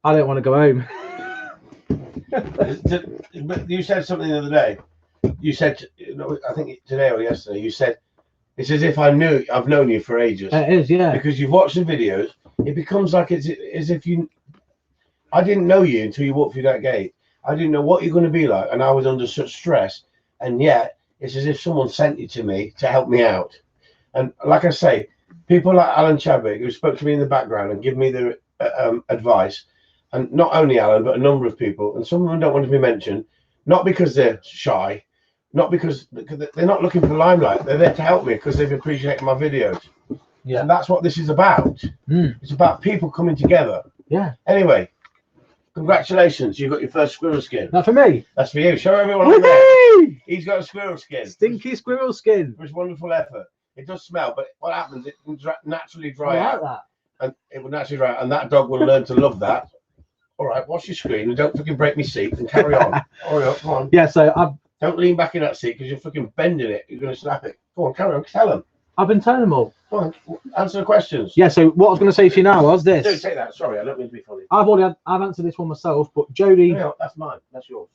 [SPEAKER 3] I don't want to go home.
[SPEAKER 1] You said something the other day. You said, I think today or yesterday, you said, it's as if I've known you for ages.
[SPEAKER 3] It is, yeah.
[SPEAKER 1] Because you've watched the videos, it becomes like it's as if I didn't know you until you walked through that gate. I didn't know what you're going to be like, and I was under such stress, and yet it's as if someone sent you to me to help me out. And like I say, people like Alan Chadwick, who spoke to me in the background and give me the advice, and not only Alan, but a number of people, and some of them don't want to be mentioned, not because they're shy, not because they're not looking for limelight. They're there to help me because they've appreciated my videos. Yeah. And that's what this is about. It's about people coming together.
[SPEAKER 3] Yeah.
[SPEAKER 1] Anyway, congratulations. You got your first squirrel skin.
[SPEAKER 3] Not for me.
[SPEAKER 1] That's for you. Show everyone on there. He's got a squirrel skin.
[SPEAKER 3] Stinky squirrel skin.
[SPEAKER 1] For his wonderful effort. It does smell, but what happens, it can naturally dry out.
[SPEAKER 3] That.
[SPEAKER 1] And it will naturally dry out, and that dog will learn to love that. All right, watch your screen and don't fucking break me seat and carry on. Hurry up, come on.
[SPEAKER 3] Yeah, so
[SPEAKER 1] don't lean back in that seat because you're fucking bending it. You're going to snap it. Go on, carry on. Tell them.
[SPEAKER 3] I've been telling them all.
[SPEAKER 1] Go on, answer the questions.
[SPEAKER 3] Yeah, so what I was going to say to you now was this.
[SPEAKER 1] Do take that. Sorry, I don't mean to be funny.
[SPEAKER 3] I've answered this one myself, but Jodie...
[SPEAKER 1] No, that's mine. That's yours.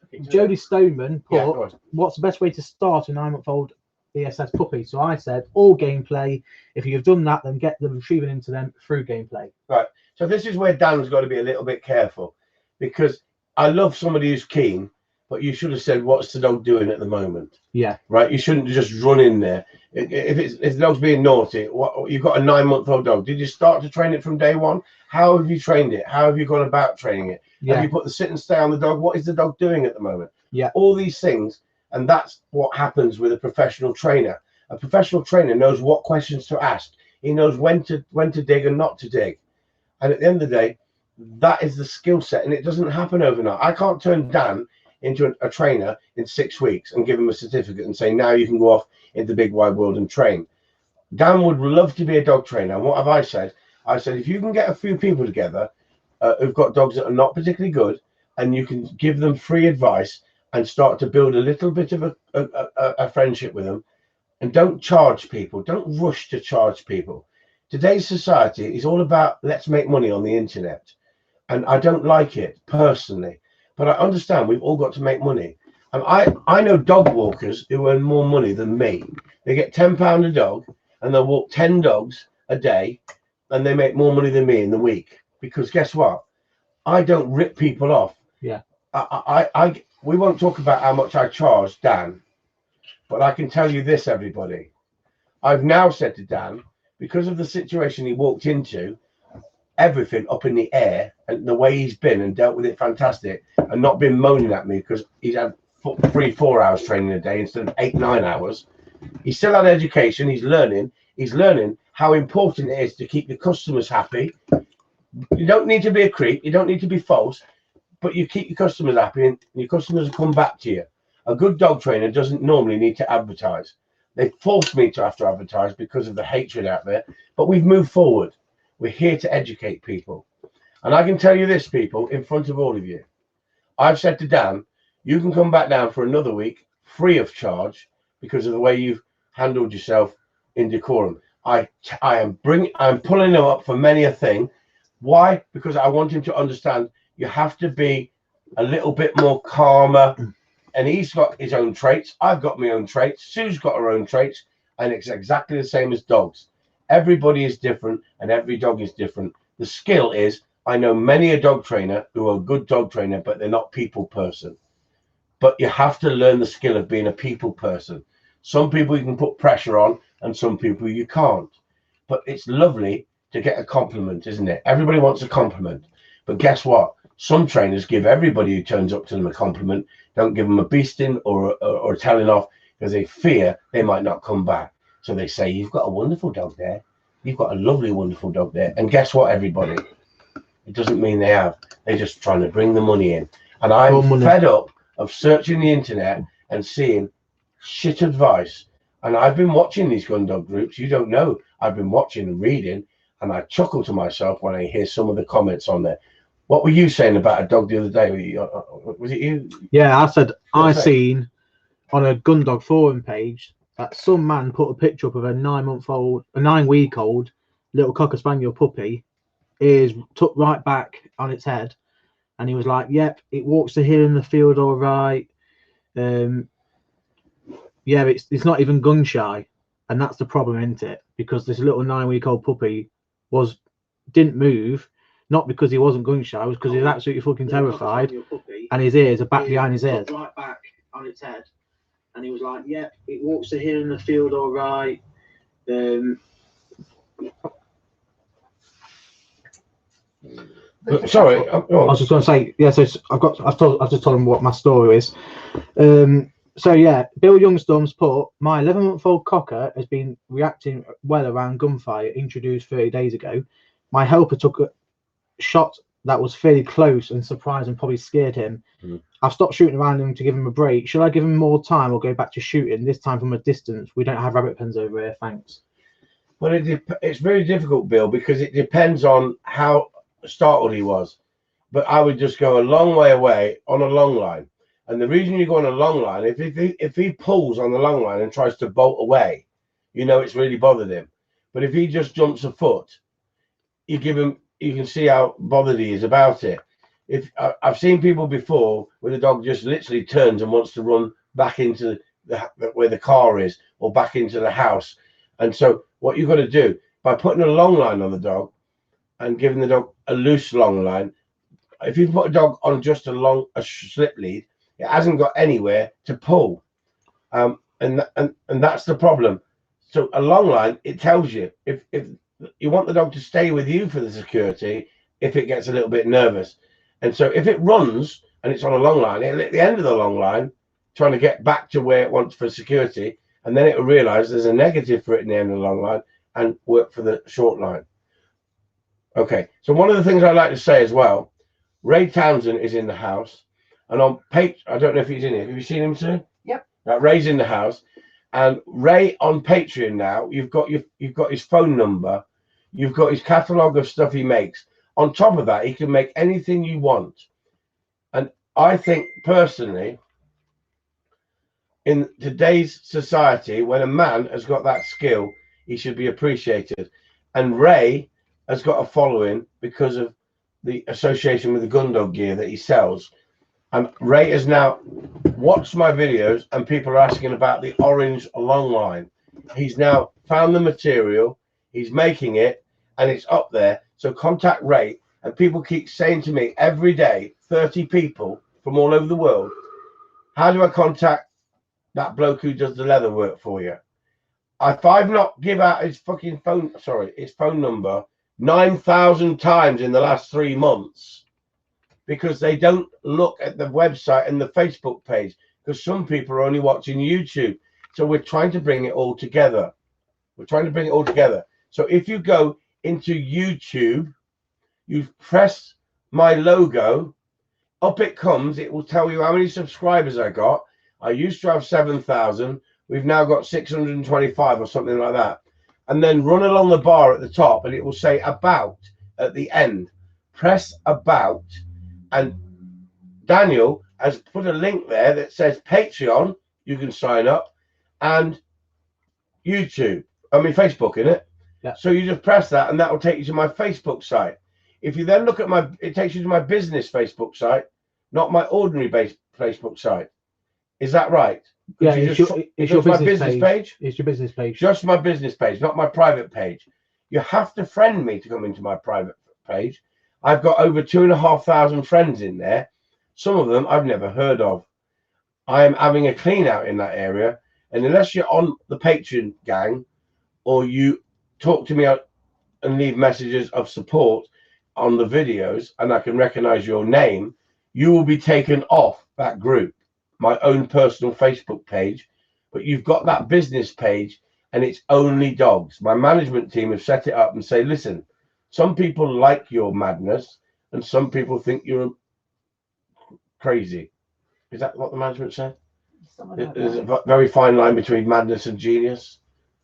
[SPEAKER 1] Okay,
[SPEAKER 3] Jodie Stoneman put,
[SPEAKER 1] yeah,
[SPEAKER 3] what's the best way to start a 9-month-old ESS puppy? So I said, all gameplay. If you've done that, then get the retrieving into them through gameplay.
[SPEAKER 1] Right. So this is where Dan's got to be a little bit careful, because I love somebody who's keen, but you should have said, what's the dog doing at the moment?
[SPEAKER 3] Yeah.
[SPEAKER 1] Right. You shouldn't just run in there. If the dog's being naughty, you've got a 9-month-old dog. Did you start to train it from day one? How have you trained it? How have you gone about training it?
[SPEAKER 3] Yeah.
[SPEAKER 1] Have you put the sit and stay on the dog? What is the dog doing at the moment?
[SPEAKER 3] Yeah.
[SPEAKER 1] All these things. And that's what happens with a professional trainer. A professional trainer knows what questions to ask. He knows when to dig and not to dig. And at the end of the day, that is the skill set. And it doesn't happen overnight. I can't turn Dan into a trainer in 6 weeks and give him a certificate and say, now you can go off into the big wide world and train. Dan would love to be a dog trainer. And what have I said? I said, if you can get a few people together who've got dogs that are not particularly good, and you can give them free advice and start to build a little bit of a friendship with them, and don't charge people. Don't rush to charge people. Today's society is all about let's make money on the internet. And I don't like it personally. But I understand we've all got to make money. And I know dog walkers who earn more money than me. They get £10 a dog and they'll walk 10 dogs a day and they make more money than me in the week. Because guess what? I don't rip people off.
[SPEAKER 3] Yeah.
[SPEAKER 1] We won't talk about how much I charge Dan, but I can tell you this, everybody. I've now said to Dan, because of the situation he walked into, everything up in the air and the way he's been and dealt with it fantastic, and not been moaning at me because he's had 3-4 hours training a day instead of 8-9 hours. He's still had education. He's learning how important it is to keep your customers happy. You don't need to be a creep, you don't need to be false, but you keep your customers happy and your customers will come back to you. A good dog trainer doesn't normally need to advertise. They forced me to have to advertise because of the hatred out there, but we've moved forward. We're here to educate people. And I can tell you this, people, in front of all of you. I've said to Dan, you can come back down for another week free of charge because of the way you've handled yourself in decorum. I'm pulling him up for many a thing. Why? Because I want him to understand you have to be a little bit more calmer. And he's got his own traits. I've got my own traits. Sue's got her own traits. And it's exactly the same as dogs. Everybody is different and every dog is different. The skill is, I know many a dog trainer who are a good dog trainer, but they're not people person. But you have to learn the skill of being a people person. Some people you can put pressure on and some people you can't. But it's lovely to get a compliment, isn't it? Everybody wants a compliment. But guess what? Some trainers give everybody who turns up to them a compliment. Don't give them a beasting or a telling off because they fear they might not come back. So they say, you've got a wonderful dog there. You've got a lovely, wonderful dog there. And guess what, everybody? It doesn't mean they have. They're just trying to bring the money in. And I'm fed up of searching the internet and seeing shit advice. And I've been watching these gun dog groups. You don't know. I've been watching and reading. And I chuckle to myself when I hear some of the comments on there. What were you saying about a dog the other day? Was it you?
[SPEAKER 3] Yeah, I said I seen on a gun dog forum page that some man put a picture up of a 9-week-old little cocker spaniel puppy, is tucked right back on its head, and he was like, "Yep, it walks to here in the field all right. Yeah, it's not even gun shy," and that's the problem, isn't it? Because this little 9-week-old puppy didn't move. Not because he wasn't gun shy, it was because he was absolutely fucking terrified, and his ears are back behind his ears. Right back on its head, and he was like, "Yeah, it walks to here in the field, all right."
[SPEAKER 1] Sorry,
[SPEAKER 3] I was just going to say, yeah. So I've just told him what my story is. So yeah, Bill Youngstorms put, my 11-month-old cocker has been reacting well around gunfire introduced 30 days ago. My helper took a shot that was fairly close and surprised and probably scared him. I've stopped shooting around him to give him a break. Should I give him more time or go back to shooting, this time from a distance? We don't have rabbit pens over here, thanks.
[SPEAKER 1] Well, it's very difficult, Bill, because it depends on how startled he was. But I would just go a long way away on a long line. And the reason you go on a long line, if he pulls on the long line and tries to bolt away, you know it's really bothered him. But if he just jumps a foot, you can see how bothered he is about it. If I've seen people before where the dog just literally turns and wants to run back into where the car is or back into the house. And so what you've got to do by putting a long line on the dog and giving the dog a loose long line, if you put a dog on just a slip lead, It hasn't got anywhere to pull. And that's the problem. So a long line, it tells you if you want the dog to stay with you for the security, if it gets a little bit nervous. And so if it runs and it's on a long line, it'll at the end of the long line trying to get back to where it wants for security, and then it will realize there's a negative for it in the end of the long line and work for the short line. Okay, so one of the things I like to say as well, Ray Townsend is in the house, and on Patreon, I don't know if he's in here. Have you seen him, sir?
[SPEAKER 2] Yep.
[SPEAKER 1] Ray's in the house, and Ray on Patreon now. You've got his phone number, you've got his catalogue of stuff he makes. On top of that, he can make anything you want. And I think personally, in today's society, when a man has got that skill, he should be appreciated. And Ray has got a following because of the association with the Gundog gear that he sells. And Ray has now watched my videos, and people are asking about the orange long line. He's now found the material, he's making it, and it's up there. So contact Ray. And people keep saying to me every day, 30 people from all over the world, how do I contact that bloke who does the leather work for you? If I've not give out his fucking his phone number 9,000 times in the last 3 months, because they don't look at the website and the Facebook page, because some people are only watching YouTube. So we're trying to bring it all together. So if you go into YouTube, you press my logo, up it comes. It will tell you how many subscribers I got. I used to have 7,000. We've now got 625 or something like that. And then run along the bar at the top, and it will say about at the end. Press about, and Daniel has put a link there that says Patreon. You can sign up, and YouTube. Facebook, in it.
[SPEAKER 3] Yeah.
[SPEAKER 1] So you just press that, and that will take you to my Facebook site. If you then look at it takes you to my business Facebook site, not my ordinary Facebook site. Is that right?
[SPEAKER 3] Yeah, it's your business page. It's your business page.
[SPEAKER 1] Just my business page, not my private page. You have to friend me to come into my private page. I've got over 2,500 friends in there. Some of them I've never heard of. I am having a clean out in that area. And unless you're on the Patreon gang, or you talk to me and leave messages of support on the videos, and I can recognize your name, you will be taken off that group, my own personal Facebook page. But you've got that business page, and it's only dogs. My management team have set it up and say, listen, some people like your madness, and some people think you're crazy. Is that what the management said? There's a very fine line between madness and genius.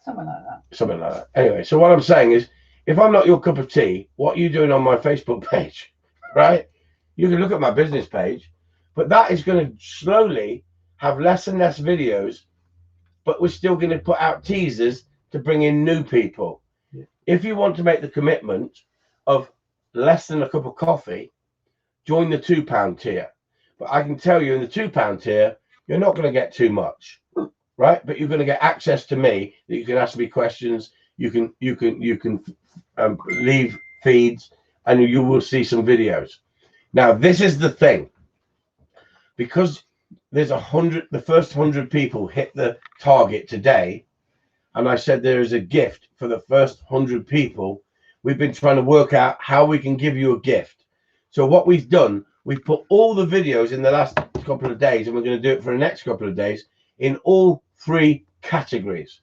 [SPEAKER 2] Something like that.
[SPEAKER 1] Anyway, so what I'm saying is, if I'm not your cup of tea, what are you doing on my Facebook page, right? You can look at my business page, but that is going to slowly have less and less videos, but we're still going to put out teasers to bring in new people.
[SPEAKER 3] Yeah.
[SPEAKER 1] If you want to make the commitment of less than a cup of coffee, join the £2 tier. But I can tell you, in the £2 tier, you're not going to get too much, right? But you're going to get access to me, that you can ask me questions. You can leave feeds, and you will see some videos. Now, this is the thing, because there's the first 100 people hit the target today, and I said there is a gift for the first 100 people. We've been trying to work out how we can give you a gift. So what we've done, we've put all the videos in the last couple of days, and we're going to do it for the next couple of days, in all 3 categories.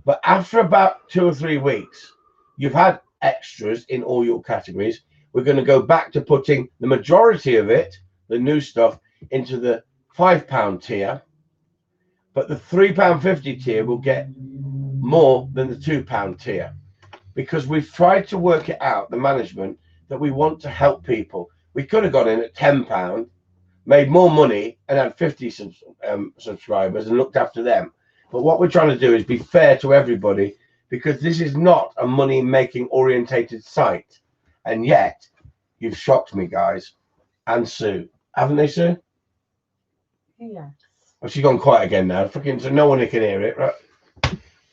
[SPEAKER 1] But after about 2 or 3 weeks, you've had extras in all your categories. We're going to go back to putting the majority of it, the new stuff, into the £5 tier. But the £3.50 tier will get more than the £2 tier, because we've tried to work it out, the management, that we want to help people. We could have got in at £10, made more money, and had 50 subscribers and looked after them. But what we're trying to do is be fair to everybody, because this is not a money-making orientated site. And yet, you've shocked me, guys, and Sue. Haven't they, Sue?
[SPEAKER 2] Yeah.
[SPEAKER 1] Well, she's gone quiet again now. Fucking, so no one can hear it, right?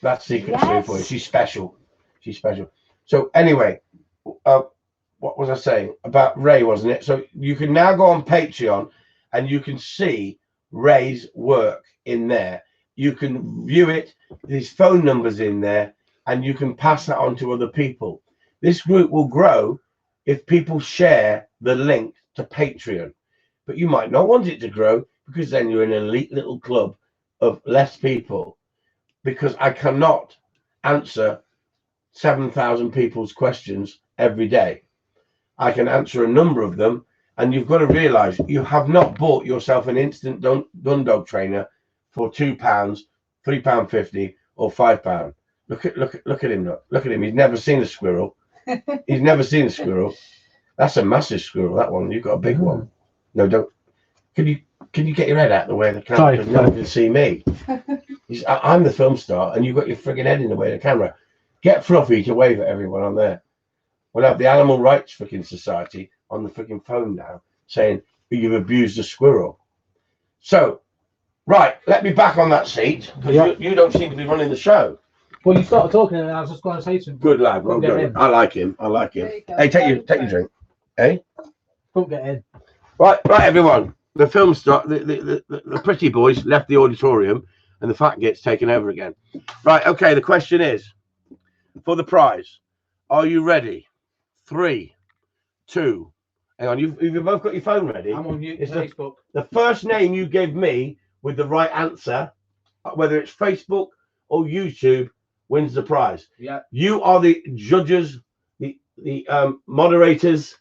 [SPEAKER 1] That's secret Sue for you. She's special. She's special. So anyway, what was I saying? About Ray, wasn't it? So you can now go on Patreon, and you can see Ray's work in there. You can view it, his phone number's in there, and you can pass that on to other people. This group will grow if people share the link to Patreon. But you might not want it to grow because then you're in an elite little club of less people. Because I cannot answer 7,000 people's questions every day. I can answer a number of them, and you've got to realize you have not bought yourself an instant gun dog trainer for £2, £3.50 or £5. Look at him. Look at him. He's never seen a squirrel. He's never seen a squirrel. That's a massive squirrel, that one. You've got a big one. No, don't. Can you get your head out of the way of the camera? Because no one can see me. I'm the film star, and you've got your frigging head in the way of the camera. Get Fluffy to wave at everyone on there. We'll have the Animal Rights freaking Society on the freaking phone now saying you've abused a squirrel. So, right, let me back on that seat because you don't seem to be running the show.
[SPEAKER 3] Well, you started talking, and I was just going to say something.
[SPEAKER 1] Good lad, well done. I like him. Hey, take your drink. Hey,
[SPEAKER 3] don't get in.
[SPEAKER 1] Right, everyone. The film star, the pretty boys left the auditorium, and the fat gets taken over again. Right, okay. The question is, for the prize, are you ready? 3, 2. Hang on, you've both got your phone ready.
[SPEAKER 3] I'm on Facebook.
[SPEAKER 1] The first name you give me with the right answer, whether it's Facebook or YouTube, wins the prize.
[SPEAKER 3] Yeah.
[SPEAKER 1] You are the judges, the moderators.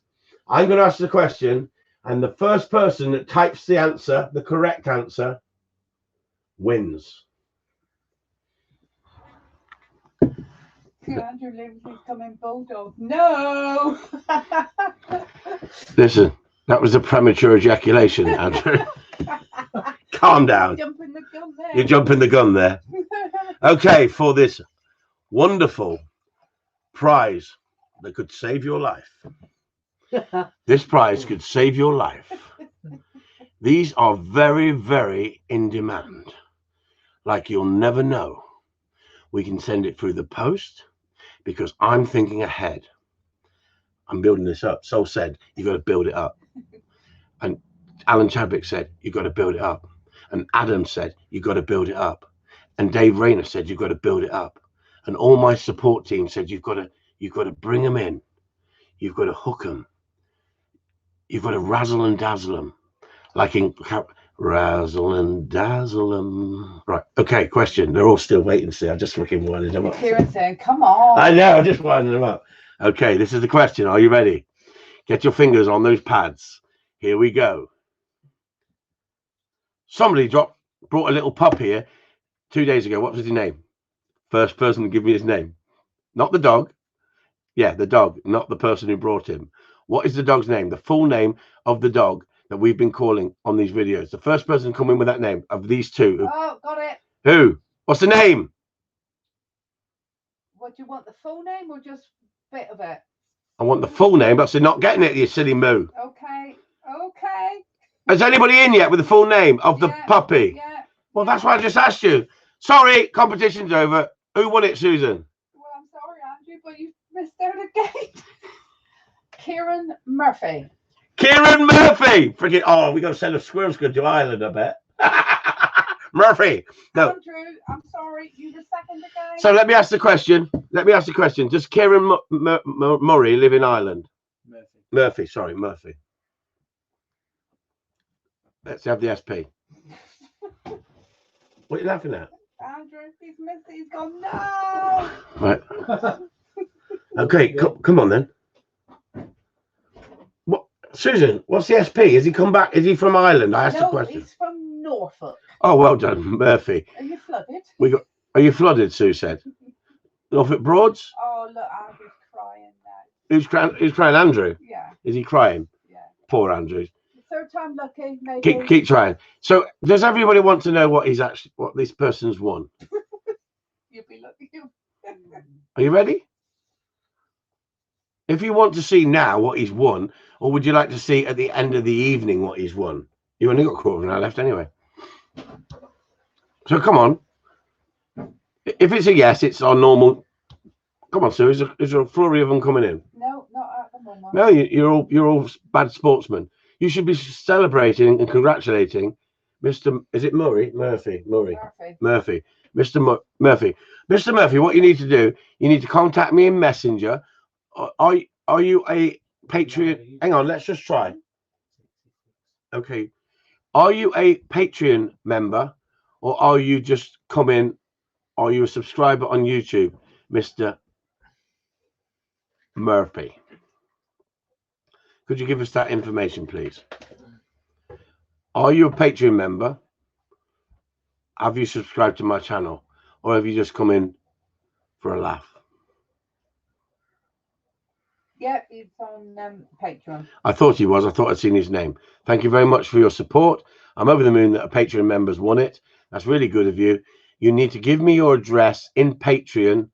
[SPEAKER 1] I'm going to ask the question, and the first person that types the answer, the correct answer, wins.
[SPEAKER 2] Andrew lives becoming bulldog. No.
[SPEAKER 1] Listen, that was a premature ejaculation, Andrew. Calm down. You're jumping the gun there. Okay, for this wonderful prize that could save your life. This prize could save your life. These are very, very in demand. Like you'll never know. We can send it through the post because I'm thinking ahead. I'm building this up. Sol said, you've got to build it up. And Alan Chadwick said, you've got to build it up. And Adam said, you've got to build it up. And Dave Rayner said, you've got to build it up. And all my support team said, you've got to bring them in. You've got to hook them. You've got to razzle and dazzle them. Like in razzle and dazzle them. Right. Okay. Question. They're all still waiting to see. I just fucking winded them up.
[SPEAKER 2] Kieran saying, come on.
[SPEAKER 1] I know. I just winded them up. Okay. This is the question. Are you ready? Get your fingers on those pads. Here we go. Somebody brought a little pup here 2 days ago. What was his name? First person to give me his name. Not the dog. Yeah, the dog, not the person who brought him. What is the dog's name? The full name of the dog that we've been calling on these videos. The first person to come in with that name of these two.
[SPEAKER 2] Oh, got it.
[SPEAKER 1] Who? What's the name?
[SPEAKER 2] What, do you want the full name or just a bit of it?
[SPEAKER 1] I want the full name, but they're not getting it, you silly moo.
[SPEAKER 2] Okay.
[SPEAKER 1] Has anybody in yet with the full name of the puppy?
[SPEAKER 2] Yeah.
[SPEAKER 1] Well, that's why I just asked you. Sorry, competition's over. Who won it, Susan?
[SPEAKER 2] Well, I'm sorry, Andrew, but you missed out again. Kieran Murphy.
[SPEAKER 1] Kieran Murphy. Freaking, oh, we got to send a squirrel's good to Ireland, I bet. Murphy. No.
[SPEAKER 2] Andrew, I'm sorry, you the second again.
[SPEAKER 1] So let me ask the question. Does Kieran Murray live in Ireland? Murphy. Let's have the SP. What are you laughing at?
[SPEAKER 2] Andrew, he's missed it. He's gone, no.
[SPEAKER 1] Right. Okay, come on then. What, Susan, what's the SP? Has he come back? Is he from Ireland? I asked the question.
[SPEAKER 2] He's from Norfolk.
[SPEAKER 1] Oh, well done, Murphy.
[SPEAKER 2] Are you flooded?
[SPEAKER 1] Are you flooded, Sue said. Norfolk Broads?
[SPEAKER 2] Oh, look, Andrew's crying now.
[SPEAKER 1] Who's crying? Andrew?
[SPEAKER 2] Yeah.
[SPEAKER 1] Is he crying?
[SPEAKER 2] Yeah.
[SPEAKER 1] Poor Andrew.
[SPEAKER 2] Third time lucky, maybe.
[SPEAKER 1] Keep trying. So, does everybody want to know what this person's won?
[SPEAKER 2] You'll be lucky.
[SPEAKER 1] Are you ready? If you want to see now what he's won, or would you like to see at the end of the evening what he's won? You only got a quarter of an hour left anyway. So come on. If it's a yes, it's our normal. Come on, Sue. Is there a flurry of them coming in?
[SPEAKER 2] No, not at the moment.
[SPEAKER 1] No, you're all bad sportsmen. You should be celebrating and congratulating Mr. Is it Murphy? Murphy. Mr. Murphy. Mr. Murphy, what you need to do, you need to contact me in Messenger. Are you a Patreon? Hang on, let's just try. Okay. Are you a Patreon member, or are you just coming? Are you a subscriber on YouTube, Mr. Murphy? Could you give us that information, please? Are you a Patreon member? Have you subscribed to my channel, or have you just come in for a laugh?
[SPEAKER 2] Yeah, it's on Patreon.
[SPEAKER 1] I thought he was. I thought I'd seen his name. Thank you very much for your support. I'm over the moon that a Patreon member's won it. That's really good of you. You need to give me your address in Patreon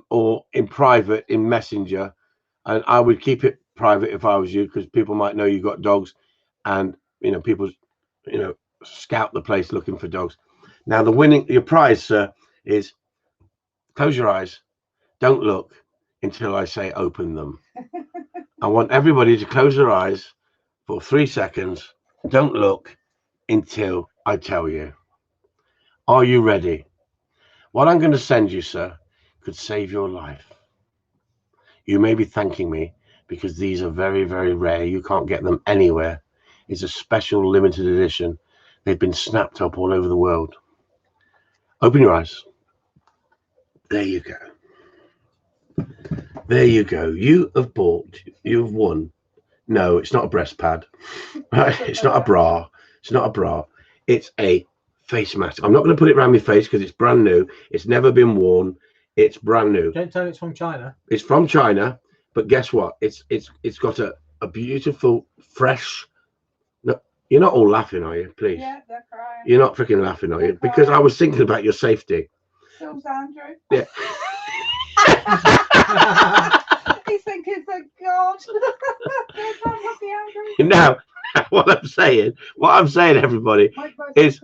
[SPEAKER 1] or in private in Messenger, and I would keep it private if I was you, because people might know you got dogs, and people scout the place looking for dogs. Now your prize, sir, is close your eyes, don't look until I say open them. I want everybody to close their eyes for 3 seconds. Don't look until I tell you. Are you ready? What I'm going to send you, sir, could save your life. You may be thanking me because these are very, very rare. You can't get them anywhere. It's a special limited edition. They've been snapped up all over the world. Open your eyes. There you go. There you go. You have won. No, it's not a breast pad. Right? It's not a bra. It's not a bra. It's a face mask. I'm not going to put it around my face because it's brand new. It's never been worn. It's brand new.
[SPEAKER 3] Don't tell me it's from China.
[SPEAKER 1] It's from China, but guess what? It's got a beautiful, fresh. No, you're not all laughing, are you? Please.
[SPEAKER 2] Yeah, they're crying.
[SPEAKER 1] You're not freaking laughing, are you? Because I was thinking about your safety.
[SPEAKER 2] So's Andrew.
[SPEAKER 1] Yeah.
[SPEAKER 2] He's thinking, thank God.
[SPEAKER 1] Now, what I'm saying, everybody, is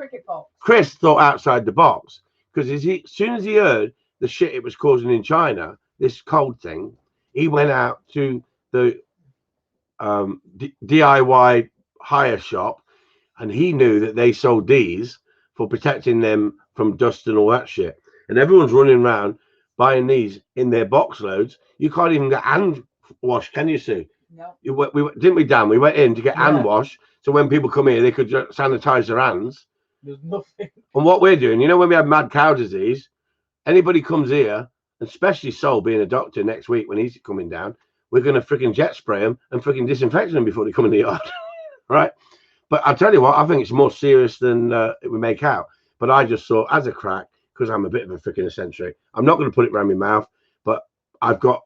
[SPEAKER 1] Chris thought outside the box, because as soon as he heard the shit it was causing in China, this cold thing, he went out to the DIY hire shop, and he knew that they sold these for protecting them from dust and all that shit. And everyone's running around buying these in their box loads. You can't even get hand wash, can you, Sue?
[SPEAKER 2] No.
[SPEAKER 1] Didn't we, Dan? We went in to get hand wash, so when people come here, they could sanitize their hands.
[SPEAKER 3] There's nothing.
[SPEAKER 1] And what we're doing, when we have mad cow disease, anybody comes here, especially Sol being a doctor next week when he's coming down, we're going to freaking jet spray them and freaking disinfect them before they come in the yard. Right? But I'll tell you what, I think it's more serious than we make out. But I just thought, as a crack, because I'm a bit of a freaking eccentric, I'm not going to put it around my mouth, but I've got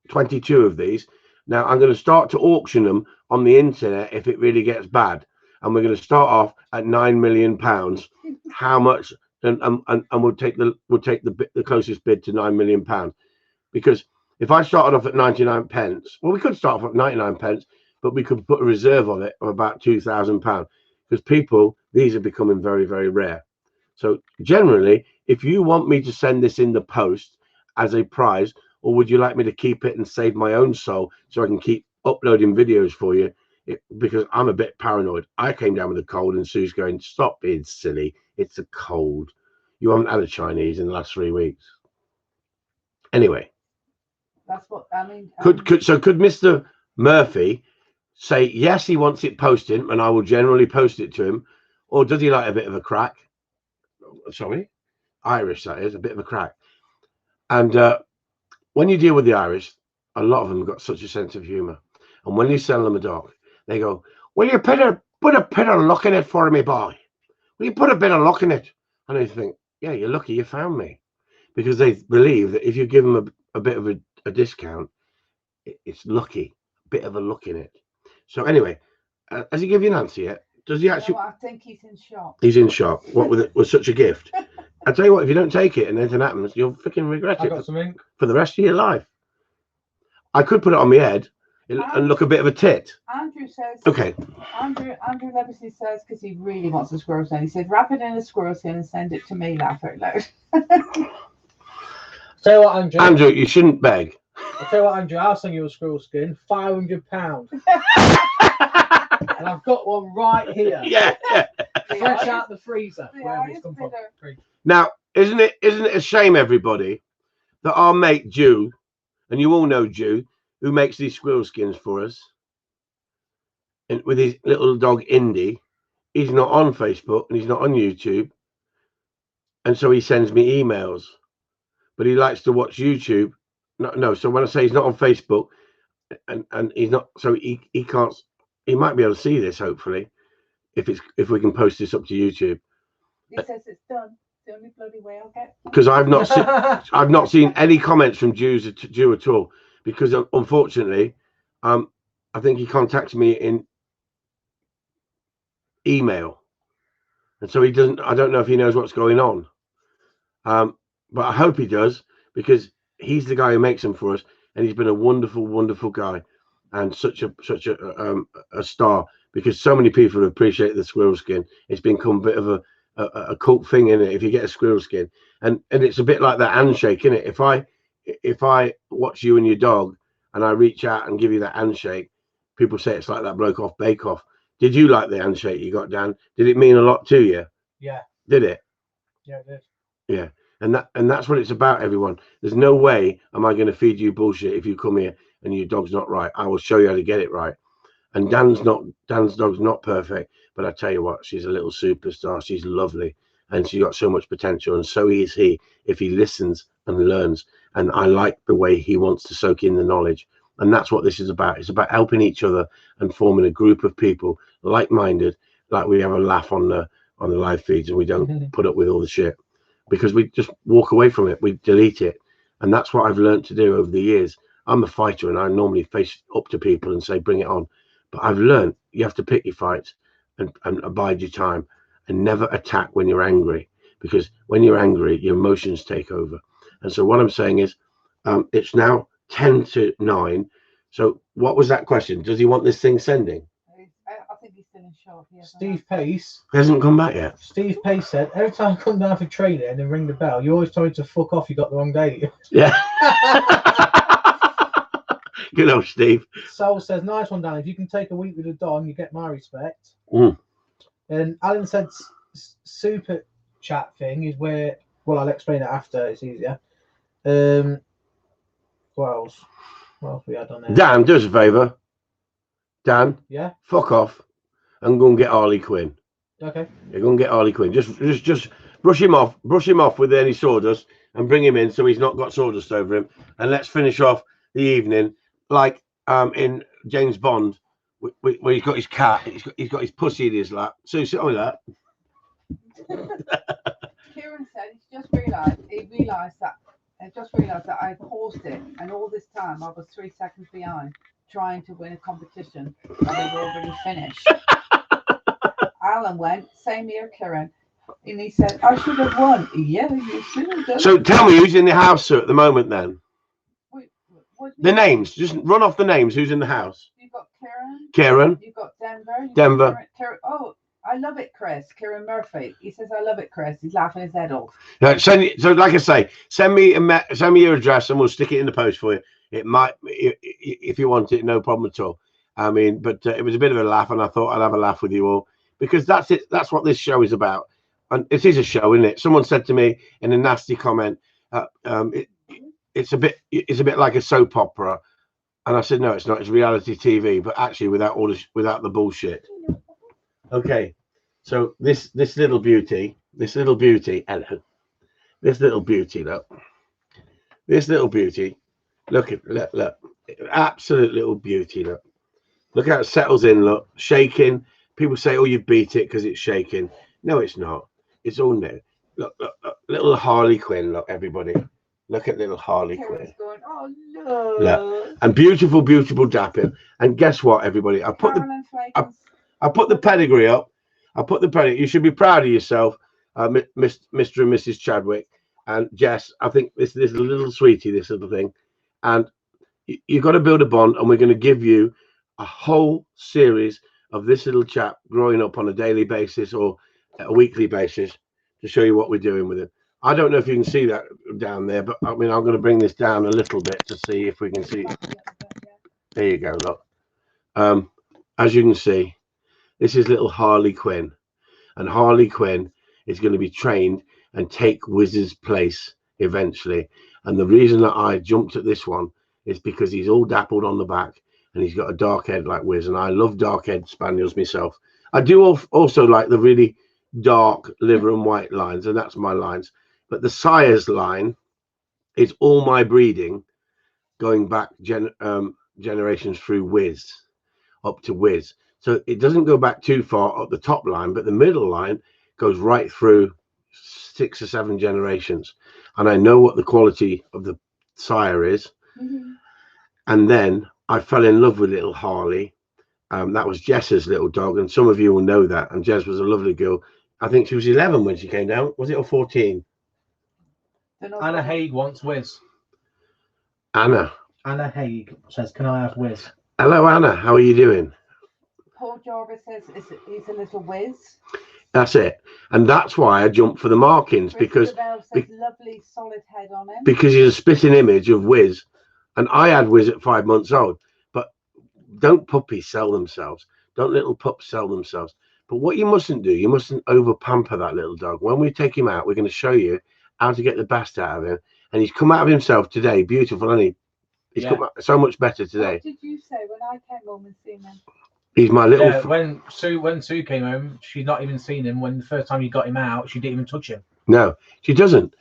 [SPEAKER 1] 22 of these. Now I'm going to start to auction them on the internet if it really gets bad. And we're going to start off at £9 million. How much? And we'll take the closest bid to £9 million. Because if I started off at 99 pence, well, we could start off at 99 pence, but we could put a reserve on it of about £2,000, because these are becoming very, very rare. So generally, if you want me to send this in the post as a prize, or would you like me to keep it and save my own soul so I can keep uploading videos for you? Because I'm a bit paranoid. I came down with a cold, and Sue's going, stop being silly. It's a cold. You haven't had a Chinese in the last 3 weeks. Anyway.
[SPEAKER 2] That's what I mean.
[SPEAKER 1] Could Mr. Murphy say yes, he wants it posted, and I will generally post it to him, or does he like a bit of a crack? Sorry, Irish, that is, a bit of a crack. And when you deal with the Irish, a lot of them have got such a sense of humor, and when you sell them a dog, they go, will you put a bit of luck in it for me, boy? Will you put a bit of luck in it? And I think, yeah, you're lucky you found me, because they believe that if you give them a bit of a discount, it's lucky, a bit of a look in it. So anyway, has he give you an answer yet? Does he actually?
[SPEAKER 2] No, I think he's in shock.
[SPEAKER 1] He's in shock. What with such a gift? I tell you what, if you don't take it and anything happens, you'll freaking regret it for the rest of your life. I could put it on my head and look a bit of a tit.
[SPEAKER 2] Andrew says.
[SPEAKER 1] Okay.
[SPEAKER 2] Andrew Legacy says, because he really wants a squirrel skin. He said, wrap it in a squirrel skin and send it to me. Laugh out loud.
[SPEAKER 3] Tell you what, Andrew.
[SPEAKER 1] Andrew, you shouldn't beg.
[SPEAKER 3] I'll tell you what, Andrew. I'll send you a squirrel skin. £500. And I've got one right here.
[SPEAKER 1] Yeah.
[SPEAKER 3] Fresh out the freezer.
[SPEAKER 2] Yeah,
[SPEAKER 3] Wherever it's
[SPEAKER 2] it's
[SPEAKER 3] come from.
[SPEAKER 1] Now, isn't it a shame, everybody, that our mate Jew, and you all know Jew, who makes these squirrel skins for us, and with his little dog Indy, he's not on Facebook and he's not on YouTube, and so he sends me emails, but he likes to watch YouTube. No. So when I say he's not on Facebook, and he's not, so he can't. He might be able to see this, hopefully, if we can post this up to YouTube.
[SPEAKER 2] He says it's done. The only bloody way I'll get.
[SPEAKER 1] Because I've not seen any comments from Jew at all. Because unfortunately, I think he contacts me in email, and so he doesn't. I don't know if he knows what's going on. But I hope he does, because he's the guy who makes them for us, and he's been a wonderful, wonderful guy, and such a star. Because so many people appreciate the squirrel skin. It's become a bit of a cult thing, in it. If you get a squirrel skin, and it's a bit like that handshake, isn't it? If I watch you and your dog, and I reach out and give you that handshake, people say it's like that bloke off Bake Off. Did you like the handshake you got, Dan? Did it mean a lot to you?
[SPEAKER 3] Yeah.
[SPEAKER 1] Did it?
[SPEAKER 3] Yeah, it did.
[SPEAKER 1] Yeah. And that's what it's about, everyone. There's no way am I going to feed you bullshit if you come here and your dog's not right. I will show you how to get it right. And Dan's dog's not perfect, but I tell you what, she's a little superstar. She's lovely, and she's got so much potential, and so is he if he listens and learns. And I like the way he wants to soak in the knowledge. And that's what this is about. It's about helping each other and forming a group of people like-minded, like we have a laugh on the live feeds, and we don't put up with all the shit, because we just walk away from it. We delete it. And that's what I've learned to do over the years. I'm a fighter, and I normally face up to people and say, bring it on. But I've learned you have to pick your fights and abide your time, and never attack when you're angry, because when you're angry, your emotions take over. And so what I'm saying is, it's now 10 to 9. So what was that question? Does he want this thing sending?
[SPEAKER 2] I think he's still in shock.
[SPEAKER 3] Steve Pace.
[SPEAKER 1] He hasn't come back yet.
[SPEAKER 3] Steve Pace said, every time I come down for training and ring the bell, you always tell me to fuck off, you got the wrong date.
[SPEAKER 1] Yeah. Good old Steve.
[SPEAKER 3] Sol says, nice one, Dan. If you can take a week with a Don, you get my respect. And Alan said super chat thing is where, well, I'll explain it after, it's easier. What else we had on there?
[SPEAKER 1] Dan, do us a favour. Dan,
[SPEAKER 3] yeah,
[SPEAKER 1] fuck off and go and get Harley Quinn.
[SPEAKER 3] Okay.
[SPEAKER 1] You're going to get Harley Quinn. Just brush him off with any sawdust, and bring him in so he's not got sawdust over him. And let's finish off the evening like in James Bond, where he's got his cat, he's got his pussy in his lap. So sit on that.
[SPEAKER 2] Kieran said he just realised that I paused it, and all this time I was 3 seconds behind, trying to win a competition and they'd already finished. Alan went, same here, Kieran. And he said, I should have won. Yeah, you should have done.
[SPEAKER 1] So tell me who's in the house, sir, at the moment then. The names. Just run off the names. Who's in the house?
[SPEAKER 2] You've got
[SPEAKER 1] Kieran.
[SPEAKER 2] You've got Denver.
[SPEAKER 1] Denver.
[SPEAKER 2] Kieran. Oh, I love it, Chris. Kieran Murphy. He says, I love it, Chris. He's laughing his head off.
[SPEAKER 1] No, so like I say, send me your address and we'll stick it in the post for you. It might, if you want it, no problem at all. I mean, but it was a bit of a laugh, and I thought I'd have a laugh with you all, because that's it. That's what this show is about. And it is a show, isn't it? Someone said to me in a nasty comment, it's a bit like a soap opera, and I said no, it's not. It's reality TV, but actually without the bullshit. Okay, so this little beauty, hello, this little beauty, look, absolute little beauty, look how it settles in, look, shaking. People say, oh, you beat it because it's shaking. No, it's not. It's all new. Look, little Harley Quinn, look, everybody. Look at little Harley Quinn. Going, oh, no. Look. And beautiful, beautiful dapping. And guess what, everybody? I put the pedigree up. You should be proud of yourself, Mr. and Mrs. Chadwick. And Jess, I think this is a little sweetie, this little thing. And you've got to build a bond, and we're going to give you a whole series of this little chap growing up on a daily basis or a weekly basis to show you what we're doing with it. I don't know if you can see that down there, but I mean, I'm going to bring this down a little bit to see if we can see. There you go, look. As you can see, This is little Harley Quinn, and Harley Quinn is going to be trained and take Wiz's place eventually. And the reason that I jumped at this one is because he's all dappled on the back and he's got a dark head like Wiz, and I love dark head spaniels myself. I do also like the really dark liver and white lines, and that's my lines. But the sires line is all my breeding going back generations through Wiz up to Wiz. So it doesn't go back too far up the top line, but the middle line goes right through 6 or 7 generations. And I know what the quality of the sire is.
[SPEAKER 2] Mm-hmm.
[SPEAKER 1] And then I fell in love with little Harley. That was Jess's little dog, and some of you will know that. And Jess was a lovely girl. I think she was 11 when she came down. Was it, or 14?
[SPEAKER 3] Anna Haig wants Wiz.
[SPEAKER 1] Anna
[SPEAKER 3] Haig says, "Can I have Wiz?"
[SPEAKER 1] Hello, Anna. How are you doing?
[SPEAKER 2] Paul Jarvis says he's a little Wiz.
[SPEAKER 1] That's it, and that's why I jumped for the markings, because
[SPEAKER 2] says lovely solid head on him.
[SPEAKER 1] Because he's a spitting image of Wiz, and I had Wiz at 5 months old. But don't puppies sell themselves? Don't little pups sell themselves? But what you mustn't do, you mustn't over pamper that little dog. When we take him out, we're going to show you how to get the best out of him. And he's come out of himself today, beautiful, hasn't he? He's come out so much better today.
[SPEAKER 2] What did you say when I came home and seen him?
[SPEAKER 1] He's my little.
[SPEAKER 3] Yeah, when Sue came home, she'd not even seen him. When the first time you got him out, she didn't even touch him.
[SPEAKER 1] No, she doesn't.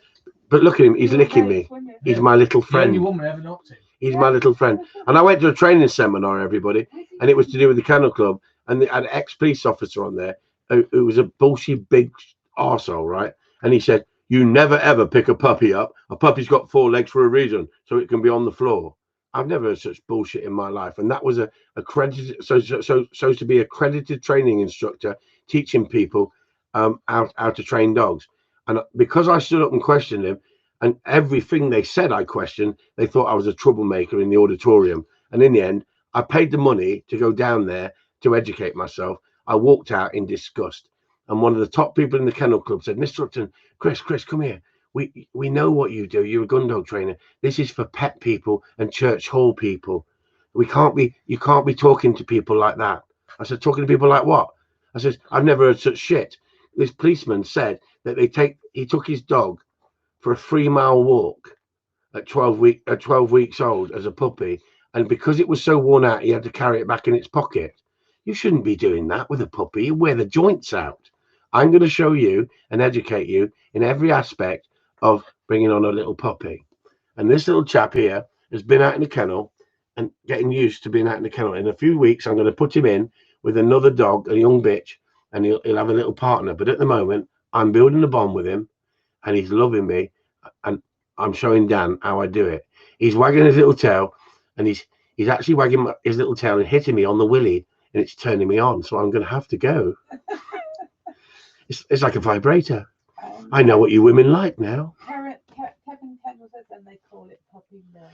[SPEAKER 1] But look at him, he's licking me. He's my little friend.
[SPEAKER 3] The only woman ever knocked him.
[SPEAKER 1] He's my little friend. And I went to a training seminar, everybody, and it was to do with the kennel club. And they had an ex-police officer on there who was a bullshit big arsehole, right? And he said, "You never ever pick a puppy up. A puppy's got 4 legs for a reason, so it can be on the floor." I've never heard such bullshit in my life. And that was a accredited, so to be accredited training instructor, teaching people how to train dogs. And because I stood up and questioned him, and everything they said I questioned, they thought I was a troublemaker in the auditorium. And in the end, I paid the money to go down there to educate myself. I walked out in disgust. And one of the top people in the kennel club said, "Mr. Upton, Chris, come here. We know what you do. You're a gun dog trainer. This is for pet people and church hall people. You can't be talking to people like that." I said, "Talking to people like what?" I said, "I've never heard such shit." This policeman said that he took his dog for a 3-mile walk at 12 weeks old as a puppy, and because it was so worn out, he had to carry it back in its pocket. You shouldn't be doing that with a puppy. You wear the joints out. I'm going to show you and educate you in every aspect of bringing on a little puppy. And this little chap here has been out in the kennel and getting used to being out in the kennel. In a few weeks, I'm going to put him in with another dog, a young bitch, and he'll have a little partner. But at the moment, I'm building a bond with him, and he's loving me, and I'm showing Dan how I do it. He's wagging his little tail, and he's actually wagging his little tail and hitting me on the willy, and it's turning me on. So I'm going to have to go. It's like a vibrator. I know what you women like now.
[SPEAKER 2] Kevin Kendall says, and they call it puppy love.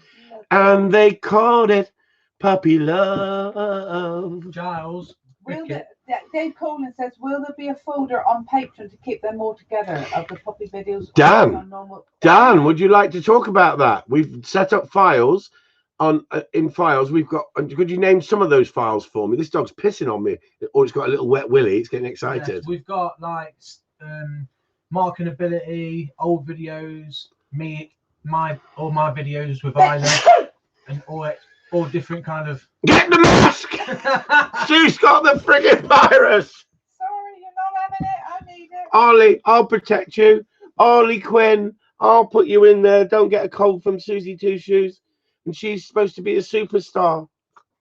[SPEAKER 1] And they called it puppy love.
[SPEAKER 3] Giles.
[SPEAKER 2] Dave Coleman says, "Will there be a folder on Patreon to keep them all together of the puppy videos?"
[SPEAKER 1] Dan, would you like to talk about that? We've set up files in files. We've got. Could you name some of those files for me? This dog's pissing on me, or it's got a little wet willy. It's getting excited.
[SPEAKER 3] Yes, we've got like marking ability, old videos, all my videos with Isla, and all different kind of.
[SPEAKER 1] Get the mask! She's got the friggin' virus!
[SPEAKER 2] Sorry, you're not having it. I need it.
[SPEAKER 1] Ollie, I'll protect you. Ollie Quinn, I'll put you in there. Don't get a cold from Susie Two Shoes. And she's supposed to be a superstar.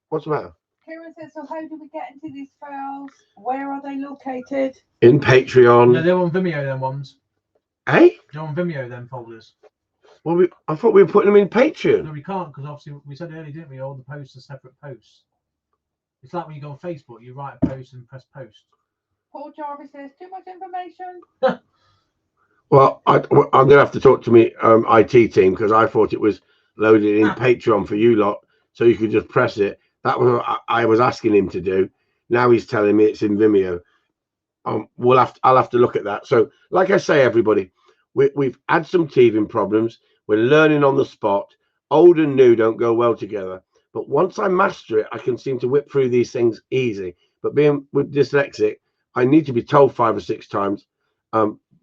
[SPEAKER 1] What's the matter?
[SPEAKER 2] Kieran says, "So how do we get into these files? Where are they located?"
[SPEAKER 1] In Patreon.
[SPEAKER 3] No, they're on Vimeo, them ones.
[SPEAKER 1] Hey?
[SPEAKER 3] They're on Vimeo, them folders.
[SPEAKER 1] Well, I thought we were putting them in Patreon.
[SPEAKER 3] No, we can't, because obviously we said earlier, didn't we? All the posts are separate posts. It's like when you go on Facebook, you write a post and press post.
[SPEAKER 2] Paul Jarvis says, "Too much information."
[SPEAKER 1] Well, I'm going to have to talk to me IT team, because I thought it was loaded in Patreon for you lot, so you could just press it. That was what I was asking him to do. Now he's telling me it's in Vimeo. I'll have to look at that. So, like I say, everybody, we've had some teething problems. We're learning on the spot. Old and new don't go well together. But once I master it, I can seem to whip through these things easy. but being with dyslexic, I need to be told 5 or 6 times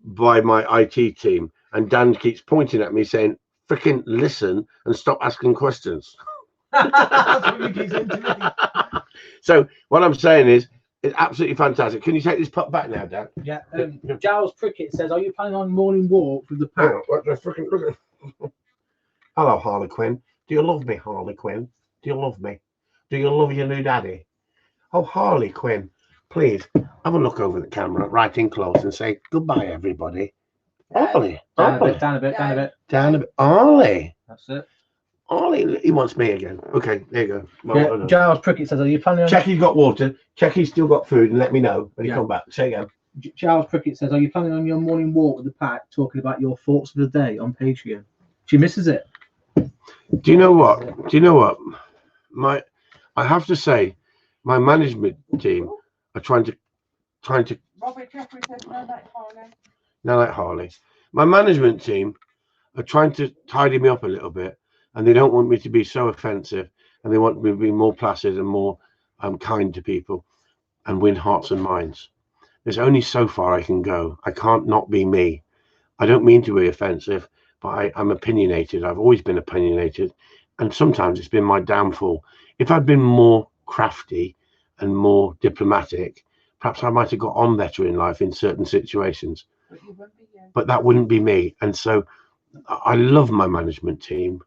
[SPEAKER 1] by my IT team, and Dan keeps pointing at me saying, "Freaking listen and stop asking questions."
[SPEAKER 3] That's what you keep saying to me.
[SPEAKER 1] So what I'm saying is, it's absolutely fantastic. Can you take this pup back now, Dan?
[SPEAKER 3] Yeah. Giles Prickett says, "Are you planning on morning walk with the pack?"
[SPEAKER 1] What the freaking look at? Hello, Harley Quinn. Do you love me, Harley Quinn? Do you love me? Do you love your new daddy? Oh, Harley Quinn, please have a look over the camera right in close and say goodbye, everybody. Harley,
[SPEAKER 3] Down a bit.
[SPEAKER 1] Harley.
[SPEAKER 3] That's it.
[SPEAKER 1] Harley, he wants me again. Okay, there you go. Well,
[SPEAKER 3] Giles Prickett says, "Are you planning on?"
[SPEAKER 1] Check he's got water. Check he's still got food, and let me know when you come back. Say again.
[SPEAKER 3] Giles Prickett says, "Are you planning on your morning walk with the pack, talking about your thoughts of the day on Patreon?" She misses it.
[SPEAKER 1] Do you know what? I have to say, my management team are trying to.
[SPEAKER 2] Robert Jeffrey says, "No, like Harley."
[SPEAKER 1] Now, like Harley, my management team are trying to tidy me up a little bit, and they don't want me to be so offensive, and they want me to be more placid and more kind to people, and win hearts and minds. There's only so far I can go. I can't not be me. I don't mean to be offensive, but I'm opinionated. I've always been opinionated, and sometimes it's been my downfall. If I'd been more crafty and more diplomatic, perhaps I might have got on better in life in certain situations. But that wouldn't be me. And so I love my management team,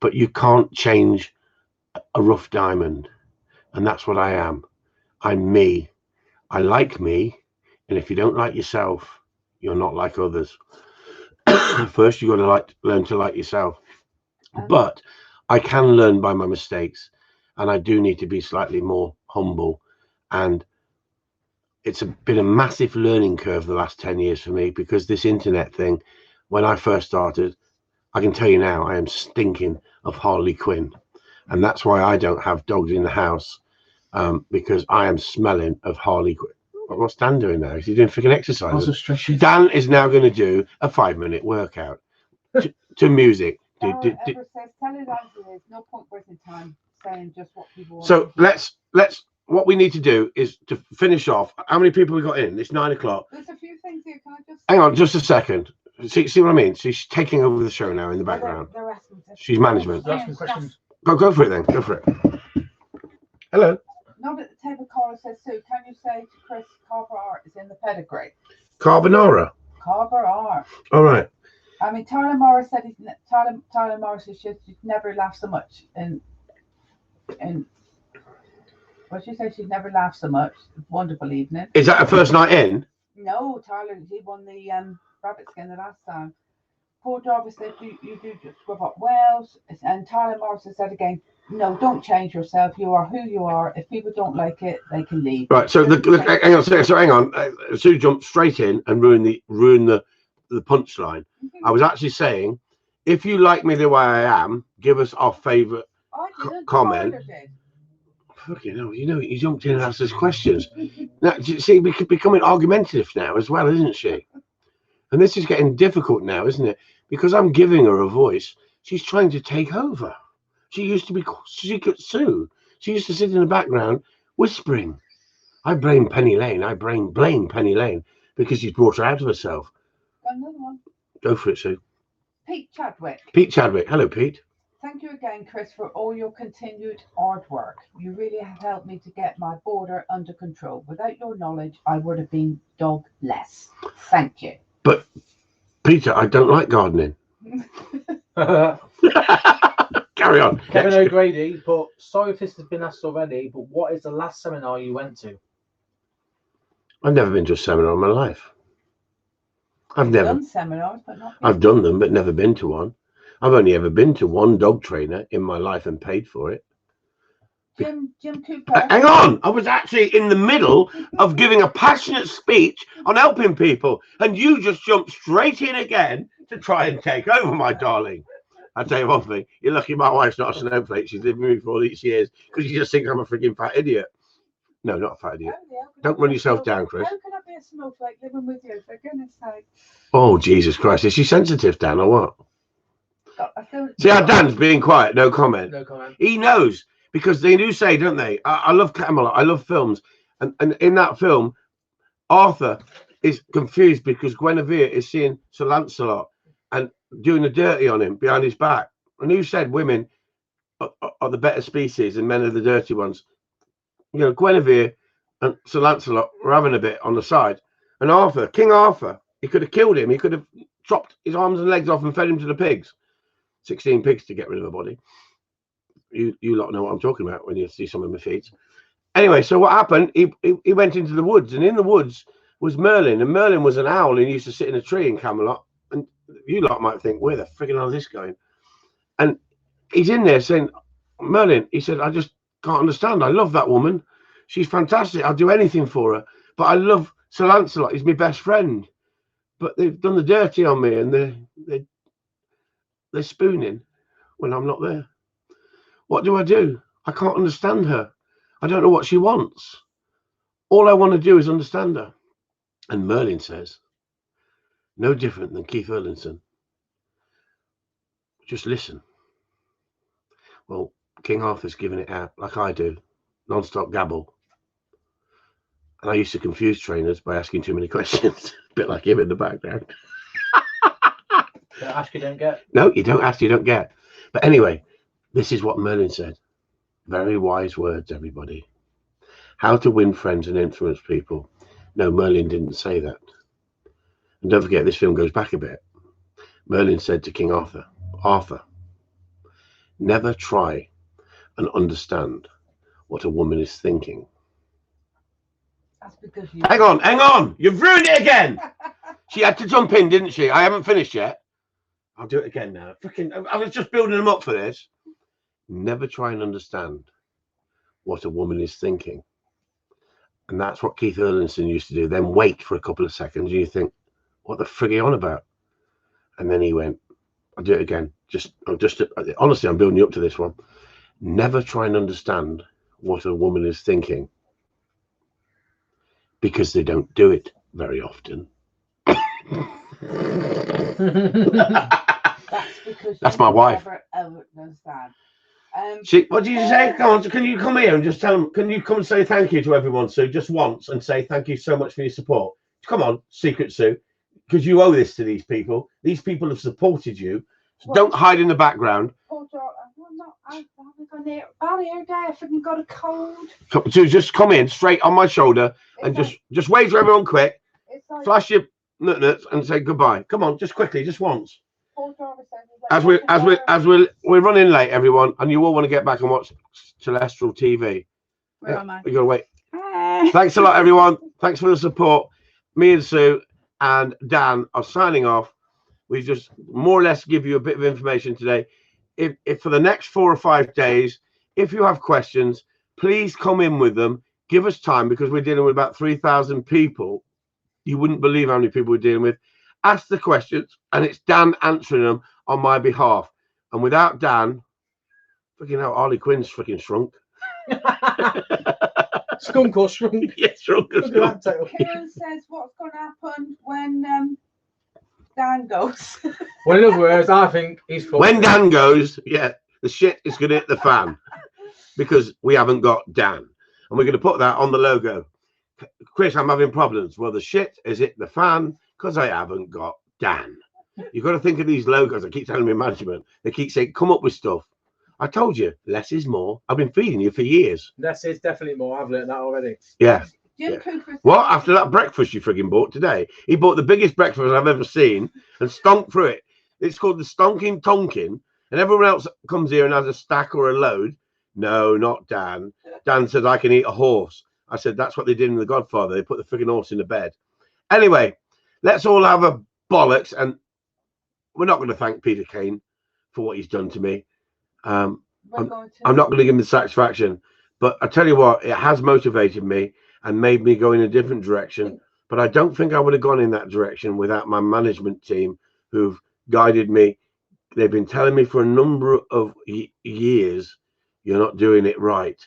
[SPEAKER 1] but you can't change a rough diamond. And that's what I am. I'm me. I like me. And if you don't like yourself, you're not like others. First, you've got to learn to like yourself. But I can learn by my mistakes. And I do need to be slightly more humble. And it's been a massive learning curve the last 10 years for me, because this internet thing, when I first started, I can tell you now, I am stinking of Harley Quinn. And that's why I don't have dogs in the house, because I am smelling of Harley Quinn. What's Dan doing now? Is he doing freaking exercises? Dan is now going to do a 5-minute workout to music.
[SPEAKER 2] Says, "Tell it as it is. No point wasting time saying just what people want."
[SPEAKER 1] So let's what we need to do is to finish off. How many people we got in? It's 9 o'clock.
[SPEAKER 2] There's a few things here. Can I just
[SPEAKER 1] hang on just a second? See what I mean? She's taking over the show now in the background. She's management. Go for it then. Go for it. Hello.
[SPEAKER 2] Not at the table. Cora says, "Sue, can you say to Chris Carver is in the pedigree?"
[SPEAKER 1] Carbonara.
[SPEAKER 2] Carver.
[SPEAKER 1] All right.
[SPEAKER 2] I mean, Tyler Morris said Tyler Morris says she's never laughed so much in what she said, she's never laughed so much. Wonderful evening.
[SPEAKER 1] Is that a first night in?
[SPEAKER 2] No, Tyler, he won the rabbit skin the last time. Paul Jarvis said you do just scrub up wells, and Tyler Morris has said again, "No, don't change yourself. You are who you are. If people don't like it, they can leave."
[SPEAKER 1] Right. So hang on. Sue jumped straight in and ruined the punchline. I was actually saying, if you like me the way I am, give us our favourite comment. Fucking hell, he jumped in and asked us questions. Now, you see, we're becoming argumentative now as well, isn't she? And this is getting difficult now, isn't it? Because I'm giving her a voice. She's trying to take over. She used to be Secret Sue. She used to sit in the background whispering. I blame Penny Lane. I blame Penny Lane because she's brought her out of herself.
[SPEAKER 2] Got another one.
[SPEAKER 1] Go for it, Sue.
[SPEAKER 2] Pete Chadwick.
[SPEAKER 1] Hello, Pete.
[SPEAKER 2] Thank you again, Chris, for all your continued hard work. You really have helped me to get my border under control. Without your knowledge, I would have been dog-less. Thank you.
[SPEAKER 1] But, Peter, I don't like gardening. Carry on.
[SPEAKER 3] Kevin O'Grady, but sorry if this has been asked already, but what is the last seminar you went to?
[SPEAKER 1] I've never been to a seminar in my life. I've
[SPEAKER 2] done seminars, but not.
[SPEAKER 1] I've done them, but never been to one. I've only ever been to one dog trainer in my life and paid for it.
[SPEAKER 2] Jim Cooper.
[SPEAKER 1] Hang on, I was actually in the middle of giving a passionate speech on helping people, and you just jumped straight in again to try and take over, my darling. I'll tell you one thing, you're lucky my wife's not a snowflake. She's lived with me for all these years because she just thinks I'm a freaking fat idiot. No, not a fat idiot. Don't run yourself down, Chris.
[SPEAKER 2] How can I be a snowflake living with you, for goodness sake?
[SPEAKER 1] Oh, Jesus Christ. Is she sensitive, Dan, or what? See how Dan's being quiet, no comment.
[SPEAKER 3] No comment.
[SPEAKER 1] He knows, because they do say, don't they? I love Camelot, I love films, And in that film, Arthur is confused because Guinevere is seeing Sir Lancelot and doing the dirty on him behind his back. And who said women are the better species and men are the dirty ones? You know, Guinevere and Sir Lancelot were having a bit on the side. And Arthur, King Arthur, he could have killed him. He could have chopped his arms and legs off and fed him to the pigs. 16 pigs to get rid of a body. You lot know what I'm talking about when you see some of my feeds. Anyway, so what happened? He went into the woods, and in the woods was Merlin, and Merlin was an owl, and he used to sit in a tree in Camelot. And you lot might think, where the friggin' hell is this going? And he's in there saying, Merlin, he said, I just can't understand. I love that woman. She's fantastic. I'll do anything for her. But I love Sir Lancelot. He's my best friend. But they've done the dirty on me, and they're spooning when I'm not there. What do? I can't understand her. I don't know what she wants. All I want to do is understand her. And Merlin says, no different than Keith Erlinson. Just listen. Well, King Arthur's giving it out like I do, non-stop gabble. And I used to confuse trainers by asking too many questions, a bit like him in the background.
[SPEAKER 3] Don't ask, you don't get.
[SPEAKER 1] No, you don't ask, you don't get. But anyway, this is what Merlin said. Very wise words, everybody. How to win friends and influence people. No, Merlin didn't say that. And don't forget, this film goes back a bit. Merlin said to King Arthur, Arthur, never try and understand what a woman is thinking.
[SPEAKER 2] That's because you...
[SPEAKER 1] Hang on. You've ruined it again. She had to jump in, didn't she? I haven't finished yet. I'll do it again now. I was just building them up for this. Never try and understand what a woman is thinking. And that's what Keith Erlinson used to do. Then wait for a couple of seconds. And you think, what the frig are you on about? And then he went, I'll do it again. Honestly, I'm building you up to this one. Never try and understand what a woman is thinking, because they don't do it very often. That's my wife.
[SPEAKER 2] Never understand.
[SPEAKER 1] What did you say? Come on, can you come here and just tell them? Can you come and say thank you to everyone, Sue, just once, and say thank you so much for your support? Come on, Secret Sue, because you owe this to these people. These people have supported you. So don't hide in the background.
[SPEAKER 2] I haven't gone there. Barrier day. I think got a cold.
[SPEAKER 1] So just come in straight on my shoulder and just wave to everyone quick. Flash your nuts and say goodbye. Come on, just quickly, just once. As we're running late, everyone, and you all want to get back and watch Celestial TV.
[SPEAKER 2] Where am I?
[SPEAKER 1] We gotta wait.
[SPEAKER 2] Hi.
[SPEAKER 1] Thanks a lot, everyone. Thanks for the support. Me and Sue and Dan are signing off. We just more or less give you a bit of information today. If for the next 4 or 5 days, if you have questions, please come in with them. Give us time, because we're dealing with about 3,000 people. You wouldn't believe how many people we're dealing with. Ask the questions, and it's Dan answering them on my behalf. And without Dan, freaking hell, Harley Quinn's freaking shrunk.
[SPEAKER 3] Skunk or shrunk?
[SPEAKER 1] Yeah, shrunk or shrunk.
[SPEAKER 2] Karen says, what's going to happen when Dan goes?
[SPEAKER 3] Well, in other words, I think he's full.
[SPEAKER 1] When Dan goes, yeah, the shit is going to hit the fan, because we haven't got Dan. And we're going to put that on the logo. Chris, I'm having problems. Well, the shit is hit the fan because I haven't got Dan. You've got to think of these logos. I keep telling my management. They keep saying, come up with stuff. I told you, less is more. I've been feeding you for years.
[SPEAKER 3] Less is definitely more. I've learned that already.
[SPEAKER 1] Yeah. Well, after that breakfast you frigging bought today, he bought the biggest breakfast I've ever seen and stonked through it. It's called the Stonking Tonkin, and everyone else comes here and has a stack or a load. No, not Dan. Dan said, I can eat a horse. I said, that's what they did in The Godfather. They put the frigging horse in the bed. Anyway, let's all have a bollocks, and we're not going to thank Peter Kane for what he's done to me. I'm not going to give him the satisfaction, but I tell you what, it has motivated me and made me go in a different direction. But I don't think I would have gone in that direction without my management team who've guided me. They've been telling me for a number of years, you're not doing it right.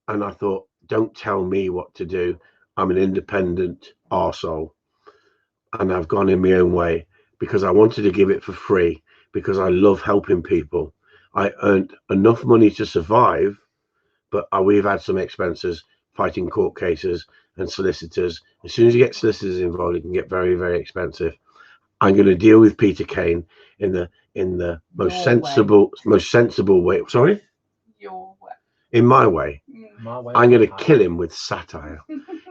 [SPEAKER 1] And I thought, don't tell me what to do. I'm an independent arsehole. And I've gone in my own way because I wanted to give it for free, because I love helping people. I earned enough money to survive, but we've had some expenses fighting court cases and solicitors. As soon as you get solicitors involved, it can get very, very expensive. I'm going to deal with Peter Kane in the most sensible way. Sorry?
[SPEAKER 2] Your way.
[SPEAKER 1] In my way.
[SPEAKER 3] My way.
[SPEAKER 1] I'm going to kill him with satire.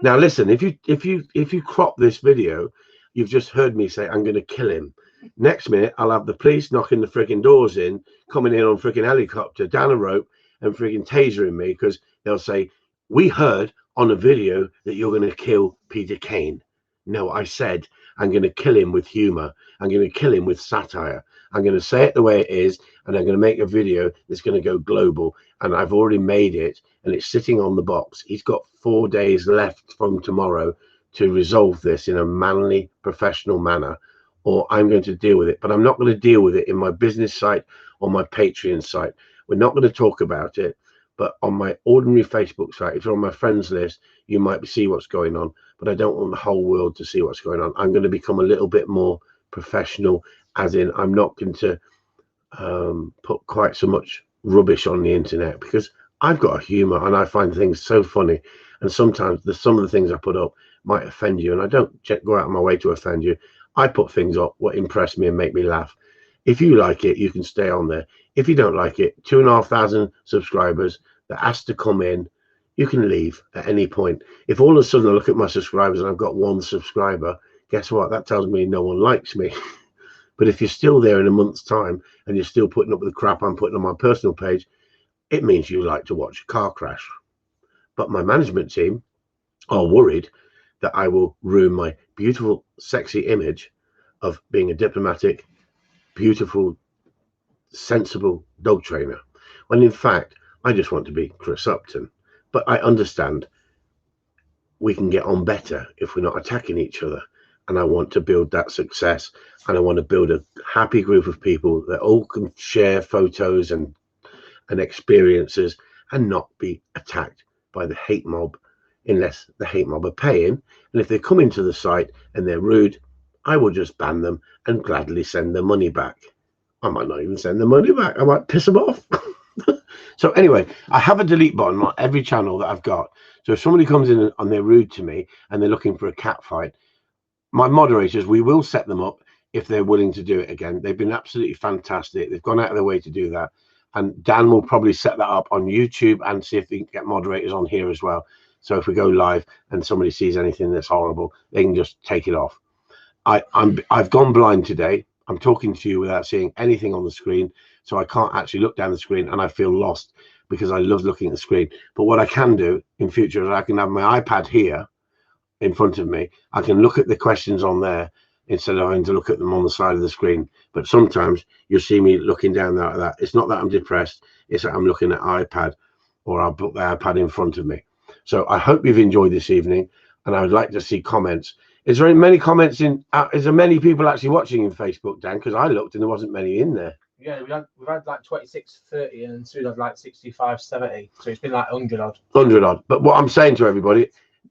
[SPEAKER 1] Now listen, if you crop this video, you've just heard me say I'm going to kill him. Next minute, I'll have the police knocking the freaking doors in, coming in on freaking helicopter, down a rope, and freaking tasering me because they'll say, we heard on a video that you're going to kill Peter Kane. No, I said I'm going to kill him with humor. I'm going to kill him with satire. I'm going to say it the way it is, and I'm going to make a video that's going to go global. And I've already made it, and it's sitting on the box. He's got 4 days left from tomorrow to resolve this in a manly, professional manner, or I'm going to deal with it. But I'm not going to deal with it in my business site or my Patreon site. We're not going to talk about it. But on my ordinary Facebook site, if you're on my friends list, you might see what's going on. But I don't want the whole world to see what's going on. I'm going to become a little bit more professional, as in I'm not going to put quite so much rubbish on the internet, because I've got a humor and I find things so funny. And sometimes some of the things I put up might offend you, and I don't go out of my way to offend you. I put things up what impress me and make me laugh. If you like it, you can stay on there. If you don't like it, 2,500 subscribers that has to come in, you can leave at any point. If all of a sudden I look at my subscribers and I've got 1 subscriber, guess what? That tells me no one likes me. But if you're still there in a month's time and you're still putting up with the crap I'm putting on my personal page, it means you like to watch a car crash. But my management team are worried that I will ruin my beautiful, sexy image of being a diplomatic, beautiful, sensible dog trainer, when in fact I just want to be Chris Upton. But I understand we can get on better if we're not attacking each other, and I want to build that success, and I want to build a happy group of people that all can share photos and experiences and not be attacked by the hate mob, unless the hate mob are paying. And if they come into the site and they're rude, I will just ban them and gladly send the money back. I might not even send the money back. I might piss them off. So anyway, I have a delete button on every channel that I've got. So if somebody comes in and they're rude to me and they're looking for a cat fight, my moderators, we will set them up if they're willing to do it again. They've been absolutely fantastic. They've gone out of their way to do that. And Dan will probably set that up on YouTube and see if we can get moderators on here as well. So if we go live and somebody sees anything that's horrible, they can just take it off. I've gone blind today. I'm talking to you without seeing anything on the screen, so I can't actually look down the screen, and I feel lost because I love looking at the screen. But what I can do in future is I can have my iPad here in front of me. I can look at the questions on there instead of having to look at them on the side of the screen. But sometimes you'll see me looking down there like that. It's not that I'm depressed, it's that I'm looking at iPad, or I'll put the iPad in front of me. So I hope you've enjoyed this evening, and I would like to see comments. Is there many comments in? Is there many people actually watching in Facebook, Dan? Because I looked and there wasn't many in there.
[SPEAKER 3] Yeah, we've had like 26, 30, and soon had like 65, 70. So it's been like 100 odd.
[SPEAKER 1] 100 odd. But what I'm saying to everybody,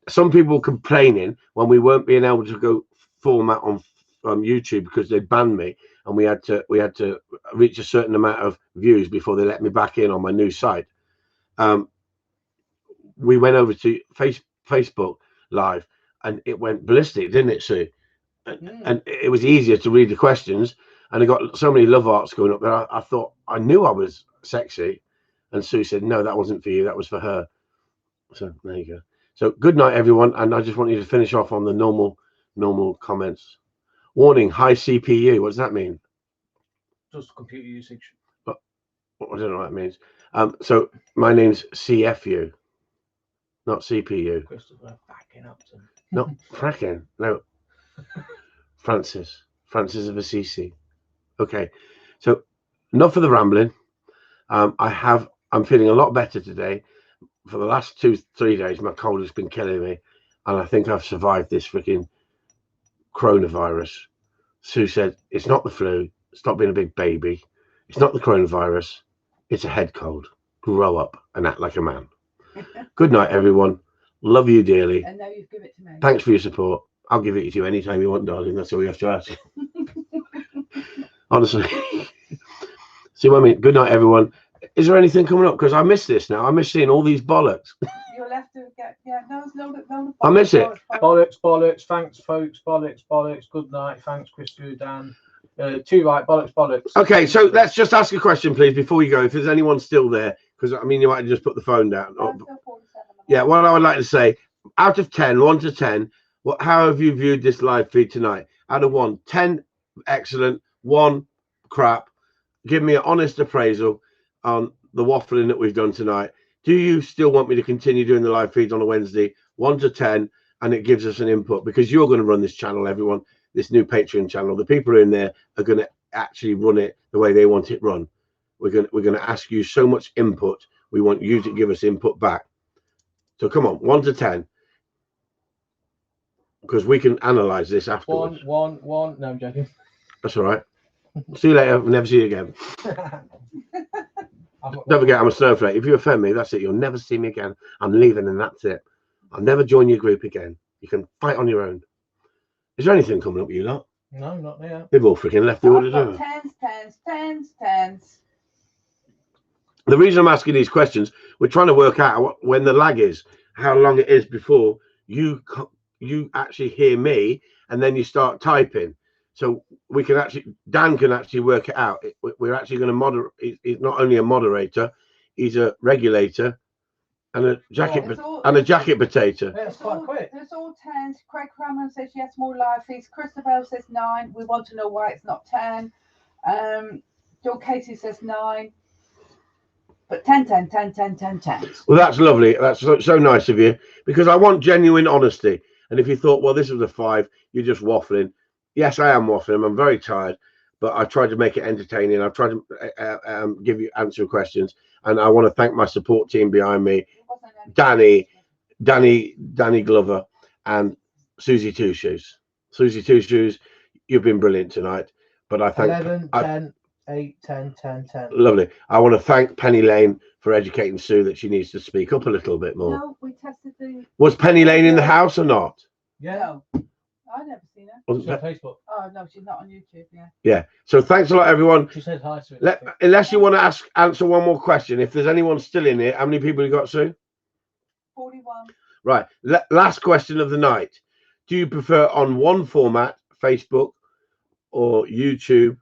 [SPEAKER 1] some people complaining when we weren't being able to go format on YouTube because they banned me, and we had to reach a certain amount of views before they let me back in on my new site. We went over to Facebook Live, and it went ballistic, didn't it, Sue? And it was easier to read the questions, and I got so many love hearts going up there. I thought I knew I was sexy, and Sue said, no, that wasn't for you, that was for her. So there you go. So good night, everyone, and I just want you to finish off on the normal comments. Warning, high CPU. What does that mean?
[SPEAKER 3] Just computer usage.
[SPEAKER 1] But I don't know what that means. So my name's CFU, not CPU.
[SPEAKER 3] Christopher fucking Upton.
[SPEAKER 1] Not fracking. No. Francis of Assisi. Okay, so enough of the rambling. I'm feeling a lot better today. For the last 2-3 days, my cold has been killing me, and I think I've survived this freaking coronavirus. Sue said, it's not the flu. Stop being a big baby. It's not the coronavirus. It's a head cold. Grow up and act like a man. Good night, everyone. Love you dearly.
[SPEAKER 2] And now you've given it to me.
[SPEAKER 1] Thanks for your support. I'll give it to you anytime you want, darling. That's all you have to ask. Honestly. See what I mean? Good night, everyone. Is there anything coming up? Because I miss this now. I miss seeing all these bollocks.
[SPEAKER 2] You'll have to get, yeah.
[SPEAKER 1] I miss it.
[SPEAKER 3] Bollocks. Thanks, folks. Bollocks. Good night. Thanks, Chris Dan. 2 right. Bollocks.
[SPEAKER 1] Okay, so let's just ask a question, please, before you go. If there's anyone still there, because I mean, you might just put the phone down. Yeah, what I would like to say, out of 10, 1 to 10, how have you viewed this live feed tonight? Out of 1, 10, excellent, 1, crap. Give me an honest appraisal on the waffling that we've done tonight. Do you still want me to continue doing the live feeds on a Wednesday, 1 to 10, and it gives us an input? Because you're going to run this channel, everyone, this new Patreon channel. The people in there are going to actually run it the way they want it run. We're going to ask you so much input. We want you to give us input back. So come on, 1 to 10, because we can analyze this afterwards.
[SPEAKER 3] 1. No, I'm joking.
[SPEAKER 1] That's all right. See you later. Never see you again. Don't forget, I'm a snowflake. If you offend me, that's it. You'll never see me again. I'm leaving, and that's it. I'll never join your group again. You can fight on your own. Is there anything coming up with you lot?
[SPEAKER 3] No, not there.
[SPEAKER 1] They've all freaking left the order.
[SPEAKER 2] Tens.
[SPEAKER 1] The reason I'm asking these questions, we're trying to work out when the lag is, how long it is before you actually hear me, and then you start typing. So we can actually, Dan can actually work it out. We're actually going to moderate. He's not only a moderator, he's a regulator and a jacket potato.
[SPEAKER 3] Yeah, it's quite quick.
[SPEAKER 2] There's all 10s. Craig Cramer says yes, more live feeds. Christabel says 9. We want to know why it's not 10. Joe Casey says 9. But 10.
[SPEAKER 1] Well, that's lovely. That's so nice of you, because I want genuine honesty. And if you thought, well, this was a 5, you're just waffling. Yes, I am waffling. I'm very tired, but I tried to make it entertaining. I've tried to answer questions, and I want to thank my support team behind me, Danny Glover, and Susie Two Shoes. Susie Two Shoes, you've been brilliant tonight. But I thank
[SPEAKER 3] 11, 10, 8, 10.
[SPEAKER 1] Lovely. I want to thank Penny Lane for educating Sue that she needs to speak up a little bit more.
[SPEAKER 2] No, we tested the.
[SPEAKER 1] Was Penny Lane in the house or not?
[SPEAKER 2] Yeah. No. I've never seen her.
[SPEAKER 3] She's on Facebook.
[SPEAKER 2] Oh no, she's not on YouTube.
[SPEAKER 1] Yeah. So thanks a lot, everyone.
[SPEAKER 3] She said hi to it.
[SPEAKER 1] Unless you want to answer one more question, if there's anyone still in here, how many people you got, Sue?
[SPEAKER 2] 41.
[SPEAKER 1] Right. Last question of the night. Do you prefer on one format, Facebook or YouTube?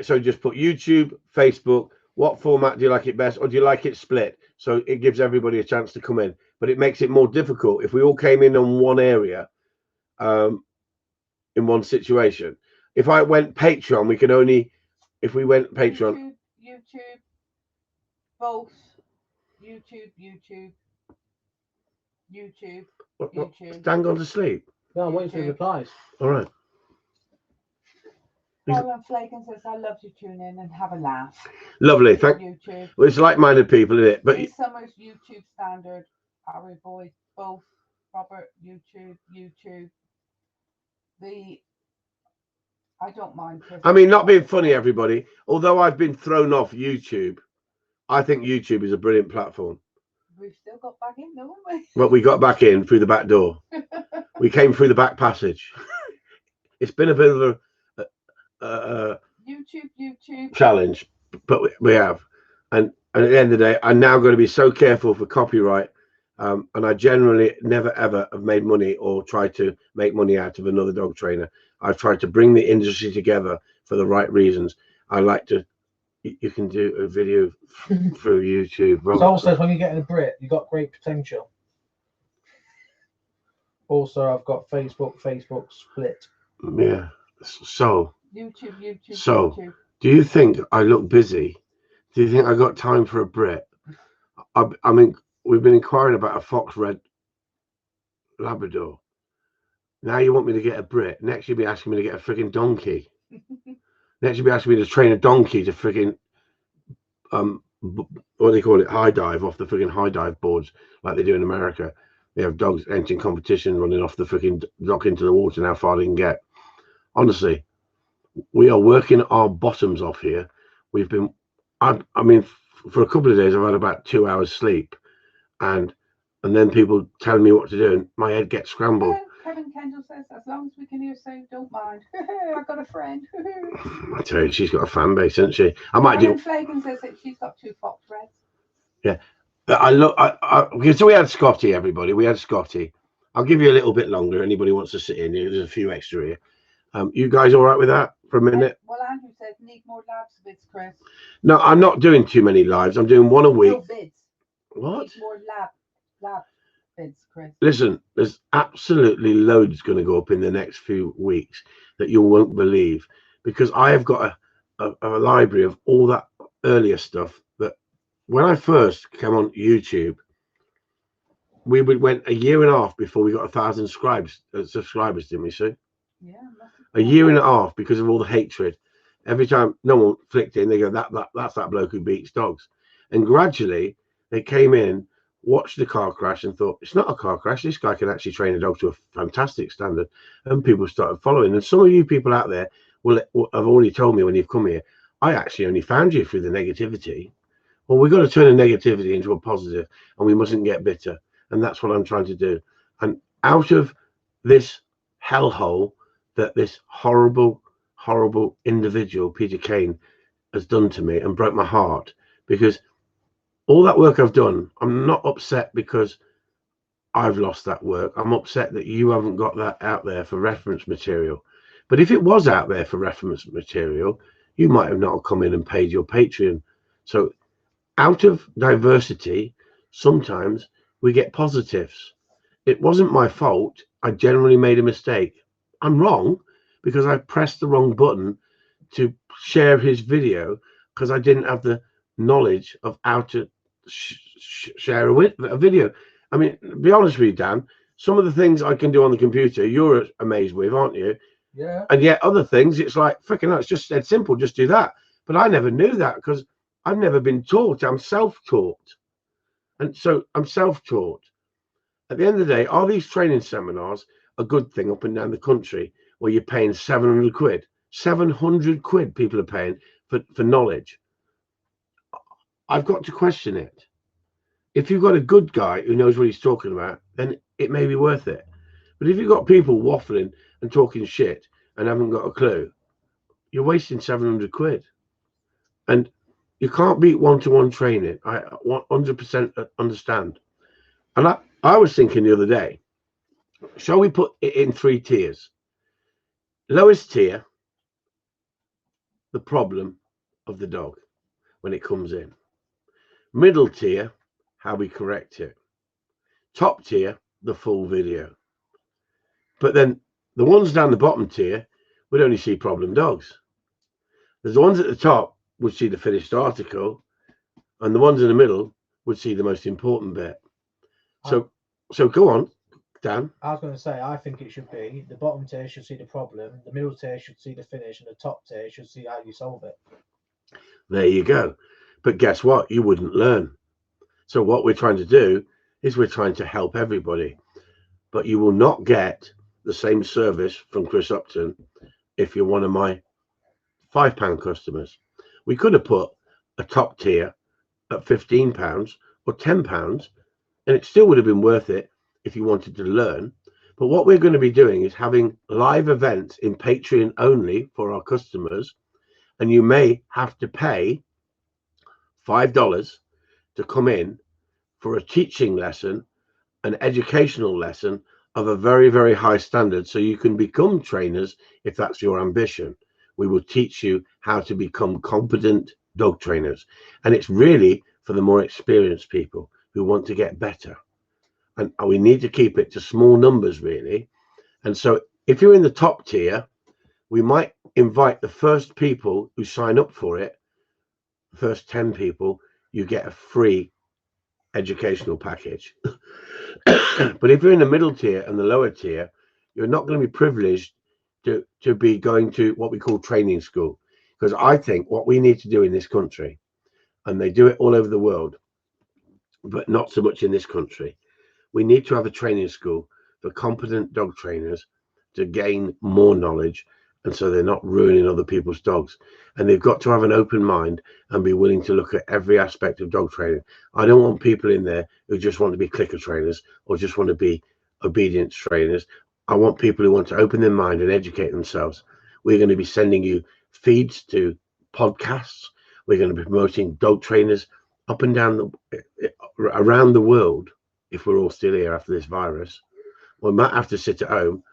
[SPEAKER 1] So just put YouTube, Facebook. What format do you like it best, or do you like it split? So it gives everybody a chance to come in, but it makes it more difficult if we all came in on one area. In one situation. If I went Patreon, we could only, if we went Patreon.
[SPEAKER 2] YouTube, both. YouTube.
[SPEAKER 1] Dan gone to sleep?
[SPEAKER 3] No, I'm waiting for the replies.
[SPEAKER 1] All right.
[SPEAKER 2] Alan Flaken says, I love you, tune in and have a laugh.
[SPEAKER 1] Lovely. Thank you. Well, it's like-minded people, isn't it? But
[SPEAKER 2] Summers, YouTube standard. Harry Boyd, both. Robert, YouTube. I don't mind.
[SPEAKER 1] I mean, not being funny, everybody. Although I've been thrown off YouTube, I think YouTube is a brilliant platform.
[SPEAKER 2] We've still got back in, haven't we?
[SPEAKER 1] Well, we got back in through the back door. We came through the back passage. It's been a bit of a
[SPEAKER 2] YouTube
[SPEAKER 1] challenge, but we have. And at the end of the day, I'm now going to be so careful for copyright. And I generally never ever have made money or tried to make money out of another dog trainer. I've tried to bring the industry together for the right reasons. I like to. You can do a video through YouTube.
[SPEAKER 3] Soul says when you get in a Brit, you got great potential. Also, I've got Facebook split.
[SPEAKER 1] Yeah. So.
[SPEAKER 2] YouTube.
[SPEAKER 1] So, do you think I look busy? Do you think I got time for a Brit? I mean. We've been inquiring about a fox red Labrador. Now you want me to get a Brit. Next you'll be asking me to get a frigging donkey. Next you'll be asking me to train a donkey to frigging what do they call it? High dive off the frigging high dive boards like they do in America. They have dogs entering competition, running off the frigging dock into the water and how far they can get. Honestly, we are working our bottoms off here. We've been I mean for a couple of days I've had about 2 hours sleep. And then people telling me what to do, and my head gets scrambled.
[SPEAKER 2] Kevin Kendall says, as long as we can hear so, don't mind. I've got a friend.
[SPEAKER 1] I tell you, she's got a fan base, hasn't she? I might do.
[SPEAKER 2] Flaken says that she's got 2 fox reds.
[SPEAKER 1] Yeah, So we had Scotty, everybody. We had Scotty. I'll give you a little bit longer. Anybody wants to sit in here? There's a few extra here. You guys all right with that for a minute?
[SPEAKER 2] Well, Andrew said need more lives bids, Chris.
[SPEAKER 1] No, I'm not doing too many lives. I'm doing one a week.
[SPEAKER 2] No bids.
[SPEAKER 1] What?
[SPEAKER 2] Need more lab bids, Chris.
[SPEAKER 1] Listen, there's absolutely loads going to go up in the next few weeks that you won't believe, because I have got a library of all that earlier stuff that when I first came on YouTube, we went a year and a half before we got 1,000 subscribers, didn't we, Sue?
[SPEAKER 2] Yeah.
[SPEAKER 1] A year and a half because of all the hatred. Every time no one flicked in, they go, that's that bloke who beats dogs. And gradually they came in, watched the car crash and thought, it's not a car crash. This guy can actually train a dog to a fantastic standard. And people started following. And some of you people out there will have already told me when you've come here, I actually only found you through the negativity. Well, we've got to turn a negativity into a positive, and we mustn't get bitter. And that's what I'm trying to do. And out of this hellhole that this horrible, horrible individual, Peter Kane, has done to me and broke my heart, because all that work I've done, I'm not upset because I've lost that work. I'm upset that you haven't got that out there for reference material. But if it was out there for reference material, you might have not come in and paid your Patreon. So out of diversity, sometimes we get positives. It wasn't my fault. I generally made a mistake. I'm wrong because I pressed the wrong button to share his video because I didn't have the knowledge of how to share a video. I mean, be honest with you, Dan, some of the things I can do on the computer, you're amazed with, aren't you?
[SPEAKER 3] Yeah.
[SPEAKER 1] And yet other things, it's like, freaking hell, it's just dead simple, just do that. But I never knew that because I've never been taught. I'm self-taught. And so I'm self-taught. At the end of the day, are these training seminars a good thing up and down the country where you're paying 700 quid? 700 quid people are paying for knowledge. I've got to question it. If you've got a good guy who knows what he's talking about, then it may be worth it. But if you've got people waffling and talking shit and haven't got a clue, you're wasting 700 quid. And you can't beat one-to-one training. I 100% understand. And I was thinking the other day, shall we put it in 3 tiers? Lowest tier, the problem of the dog when it comes in. Middle tier, how we correct it. Top tier, the full video. But then the ones down the bottom tier would only see problem dogs. There's the ones at the top would see the finished article, and the ones in the middle would see the most important bit. So go on, Dan.
[SPEAKER 3] I was going to say, I think it should be the bottom tier should see the problem, the middle tier should see the finish, and the top tier should see how you solve it.
[SPEAKER 1] There you go. But guess what? You wouldn't learn. So what we're trying to do is we're trying to help everybody. But you will not get the same service from Chris Upton if you're one of my £5 customers. We could have put a top tier at £15 or £10, and it still would have been worth it if you wanted to learn. But what we're going to be doing is having live events in Patreon only for our customers, and you may have to pay $5 to come in for a teaching lesson, an educational lesson of a very, very high standard, so you can become trainers if that's your ambition. We will teach you how to become competent dog trainers, and it's really for the more experienced people who want to get better, and we need to keep it to small numbers really. And so if you're in the top tier, we might invite the first people who sign up for it, the first 10 people, you get a free educational package. But if you're in the middle tier and the lower tier, you're not going to be privileged to be going to what we call training school, because I think what we need to do in this country, and they do it all over the world, but not so much in this country, we need to have a training school for competent dog trainers to gain more knowledge, and so they're not ruining other people's dogs. And they've got to have an open mind and be willing to look at every aspect of dog training. I don't want people in there who just want to be clicker trainers or just want to be obedience trainers. I want people who want to open their mind and educate themselves. We're going to be sending you feeds to podcasts. We're going to be promoting dog trainers up and down around the world, if we're all still here after this virus, we might have to sit at home,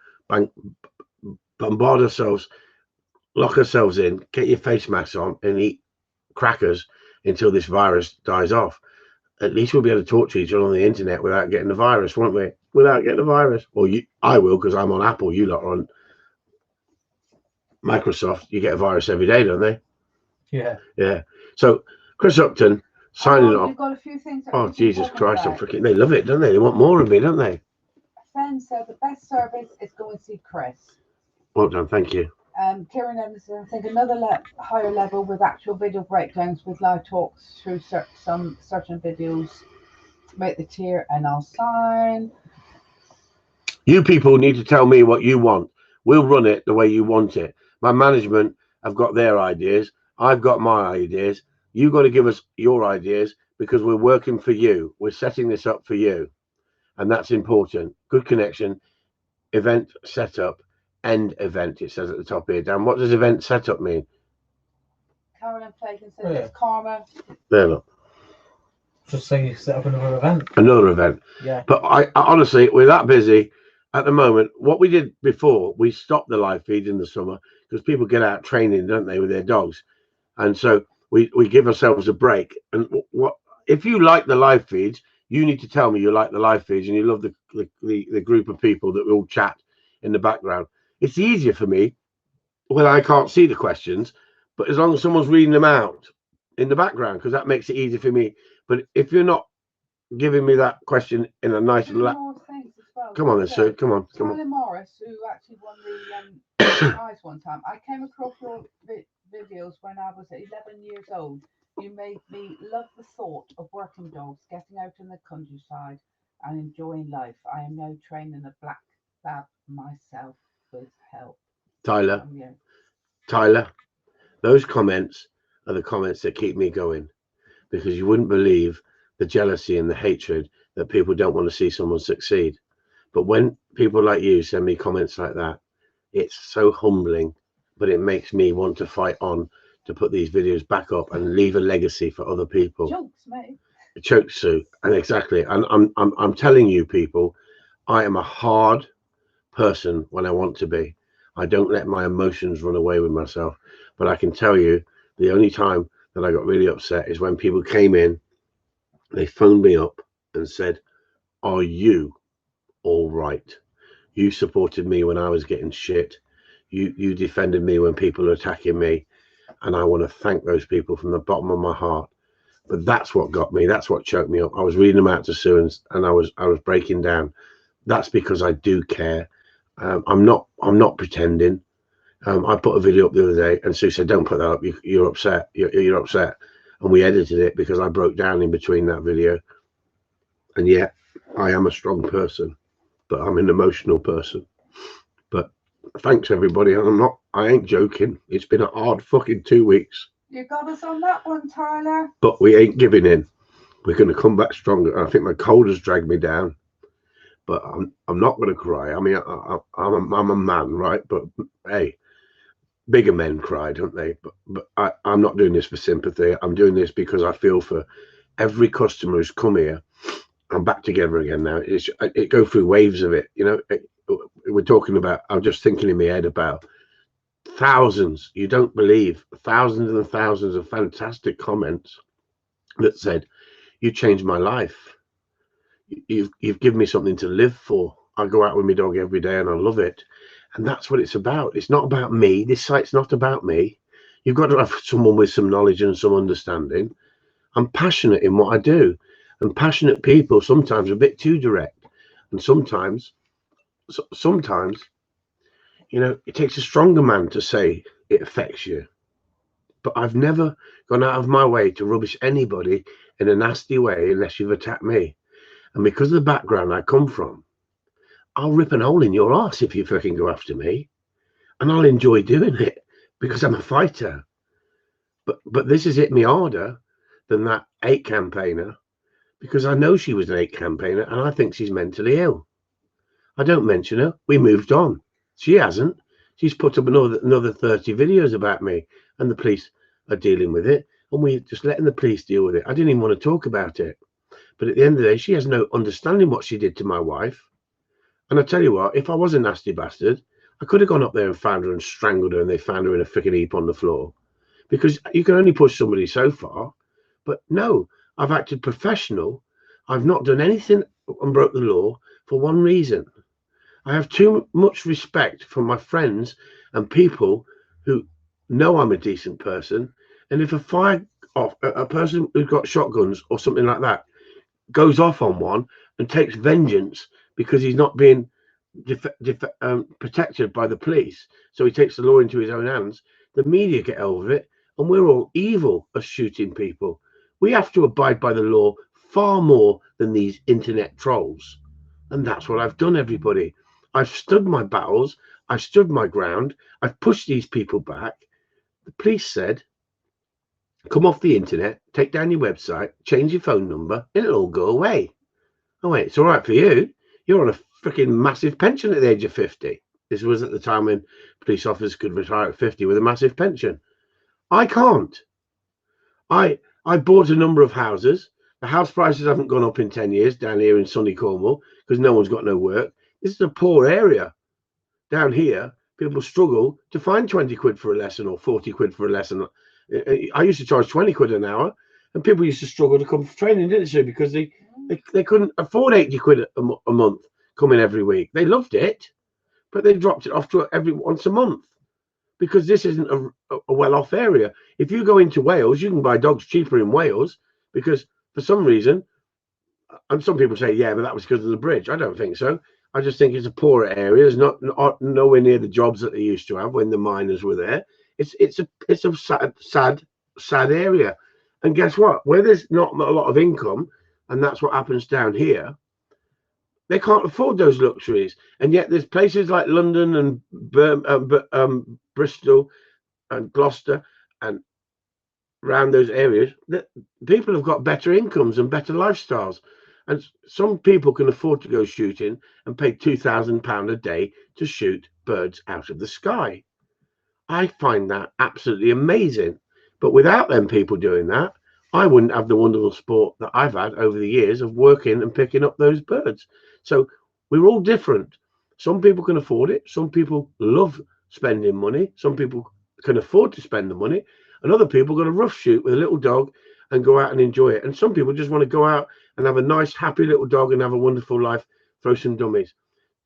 [SPEAKER 1] bombard ourselves, lock ourselves in, get your face masks on, and eat crackers until this virus dies off. At least we'll be able to talk to each other on the internet without getting the virus, won't we? Without getting the virus. Or I will, because I'm on Apple. You lot are on Microsoft. You get a virus every day, don't they?
[SPEAKER 3] Yeah.
[SPEAKER 1] Yeah. So Chris Upton signing off.
[SPEAKER 2] You've got a few things.
[SPEAKER 1] Oh Jesus Christ! I'm freaking. They love it, don't they? They want more of me, don't they?
[SPEAKER 2] Ben said the best service is go and see Chris.
[SPEAKER 1] Well done, thank you.
[SPEAKER 2] Kieran Emerson, I think another higher level with actual video breakdowns with live talks through some certain videos. Make the tier and I'll sign.
[SPEAKER 1] You people need to tell me what you want. We'll run it the way you want it. My management have got their ideas. I've got my ideas. You've got to give us your ideas because we're working for you. We're setting this up for you. And that's important. Good connection. Event setup. End event, it says at the top here. Dan, what does event setup mean?
[SPEAKER 2] Carolyn Fagan says it's karma.
[SPEAKER 1] There, look.
[SPEAKER 3] Just say you set up another event.
[SPEAKER 1] Another event.
[SPEAKER 3] Yeah.
[SPEAKER 1] But I honestly, we're that busy at the moment. What we did before, we stopped the live feed in the summer because people get out training, don't they, with their dogs. And so we give ourselves a break. And what if you like the live feeds, you need to tell me you like the live feeds and you love the group of people that we all chat in the background. It's easier for me when I can't see the questions, but as long as someone's reading them out in the background, because that makes it easy for me. But if you're not giving me that question in a nice
[SPEAKER 2] well.
[SPEAKER 1] Come on then, Sue. Come on.
[SPEAKER 2] Tyler Morris, who actually won the prize one time. I came across your videos when I was 11 years old. You made me love the thought of working dogs, getting out in the countryside and enjoying life. I am now training a black lab myself with help.
[SPEAKER 1] Tyler, those comments are the comments that keep me going, because you wouldn't believe the jealousy and the hatred that people don't want to see someone succeed. But when people like you send me comments like that, it's so humbling, but it makes me want to fight on to put these videos back up and leave a legacy for other people.
[SPEAKER 2] Jokes, mate.
[SPEAKER 1] Jokes, Sue. And exactly. And I'm telling you people, I am a hard person when I want to be. I don't let my emotions run away with myself. But I can tell you, the only time that I got really upset is when people came in, they phoned me up and said, "Are you all right? You supported me when I was getting shit. You defended me when people were attacking me." And I want to thank those people from the bottom of my heart. But that's what got me. That's what choked me up. I was reading them out to Sue and I was breaking down. That's because I do care. I'm not pretending. I put a video up the other day and Sue said, "Don't put that up. You're upset. You're upset." And we edited it because I broke down in between that video. And yeah, I am a strong person, but I'm an emotional person. But thanks everybody. I ain't joking. It's been a hard fucking 2 weeks.
[SPEAKER 2] You got us on that one, Tyler.
[SPEAKER 1] But we ain't giving in. We're going to come back stronger. I think my cold has dragged me down. But I'm not going to cry. I mean, I'm a man, right? But hey, bigger men cry, don't they? But I'm not doing this for sympathy. I'm doing this because I feel for every customer who's come here. I'm back together again now. It go through waves of it, you know. We're talking about. I'm just thinking in my head about thousands. You don't believe thousands and thousands of fantastic comments that said, "You changed my life. You've given me something to live for. I go out with my dog every day and I love it." And that's what it's about. It's not about me. This site's not about me. You've got to have someone with some knowledge and some understanding. I'm passionate in what I do. And passionate people sometimes are a bit too direct. And sometimes, you know, it takes a stronger man to say it affects you. But I've never gone out of my way to rubbish anybody in a nasty way unless you've attacked me. And because of the background I come from, I'll rip an hole in your ass if you fucking go after me. And I'll enjoy doing it because I'm a fighter. But this has hit me harder than that 8 campaigner, because I know she was an 8 campaigner and I think she's mentally ill. I don't mention her. We moved on. She hasn't. She's put up another 30 videos about me and the police are dealing with it.
[SPEAKER 4] and we're just letting the police deal with it. I didn't even want to talk about it. But at the end of the day, she has no understanding what she did to my wife. And I tell you what, if I was a nasty bastard, I could have gone up there and found her and strangled her, and they found her in a freaking heap on the floor. Because you can only push somebody so far. But no, I've acted professional. I've not done anything and broke the law for one reason. I have too much respect for my friends and people who know I'm a decent person. And if a person who's got shotguns or something like that goes off on one and takes vengeance because he's not being protected by the police, so he takes the law into his own hands, the media get hold of it, and we're all evil as shooting people. We have to abide by the law far more than these internet trolls. And that's what I've done, everybody. I've stood my battles. I've stood my ground. I've pushed these people back. The police said, come off the internet, take down your website, change your phone number, and it'll all go away. Oh, wait, it's all right for you. You're on a freaking massive pension at the age of 50. This was at the time when police officers could retire at 50 with a massive pension. I can't. I bought a number of houses. The house prices haven't gone up in 10 years down here in sunny Cornwall because no one's got no work. This is a poor area. Down here, people struggle to find 20 quid for a lesson or 40 quid for a lesson. I used to charge 20 quid an hour, and people used to struggle to come for training, didn't they? Because they couldn't afford 80 quid a month coming every week. They loved it, but they dropped it off to every once a month because this isn't a well-off area. If you go into Wales, you can buy dogs cheaper in Wales because for some reason, and some people say, yeah, but that was because of the bridge. I don't think so. I just think it's a poorer area. There's nowhere near the jobs that they used to have when the miners were there. It's a sad area. And guess what? Where there's not a lot of income, and that's what happens down here, they can't afford those luxuries. And yet there's places like London and Bristol and Gloucester and around those areas that people have got better incomes and better lifestyles. And some people can afford to go shooting and pay £2,000 a day to shoot birds out of the sky. I find that absolutely amazing. But without them people doing that, I wouldn't have the wonderful sport that I've had over the years of working and picking up those birds. So we're all different. Some people can afford it. Some people love spending money. Some people can afford to spend the money. And other people got a rough shoot with a little dog and go out and enjoy it. And some people just want to go out and have a nice, happy little dog and have a wonderful life, throw some dummies.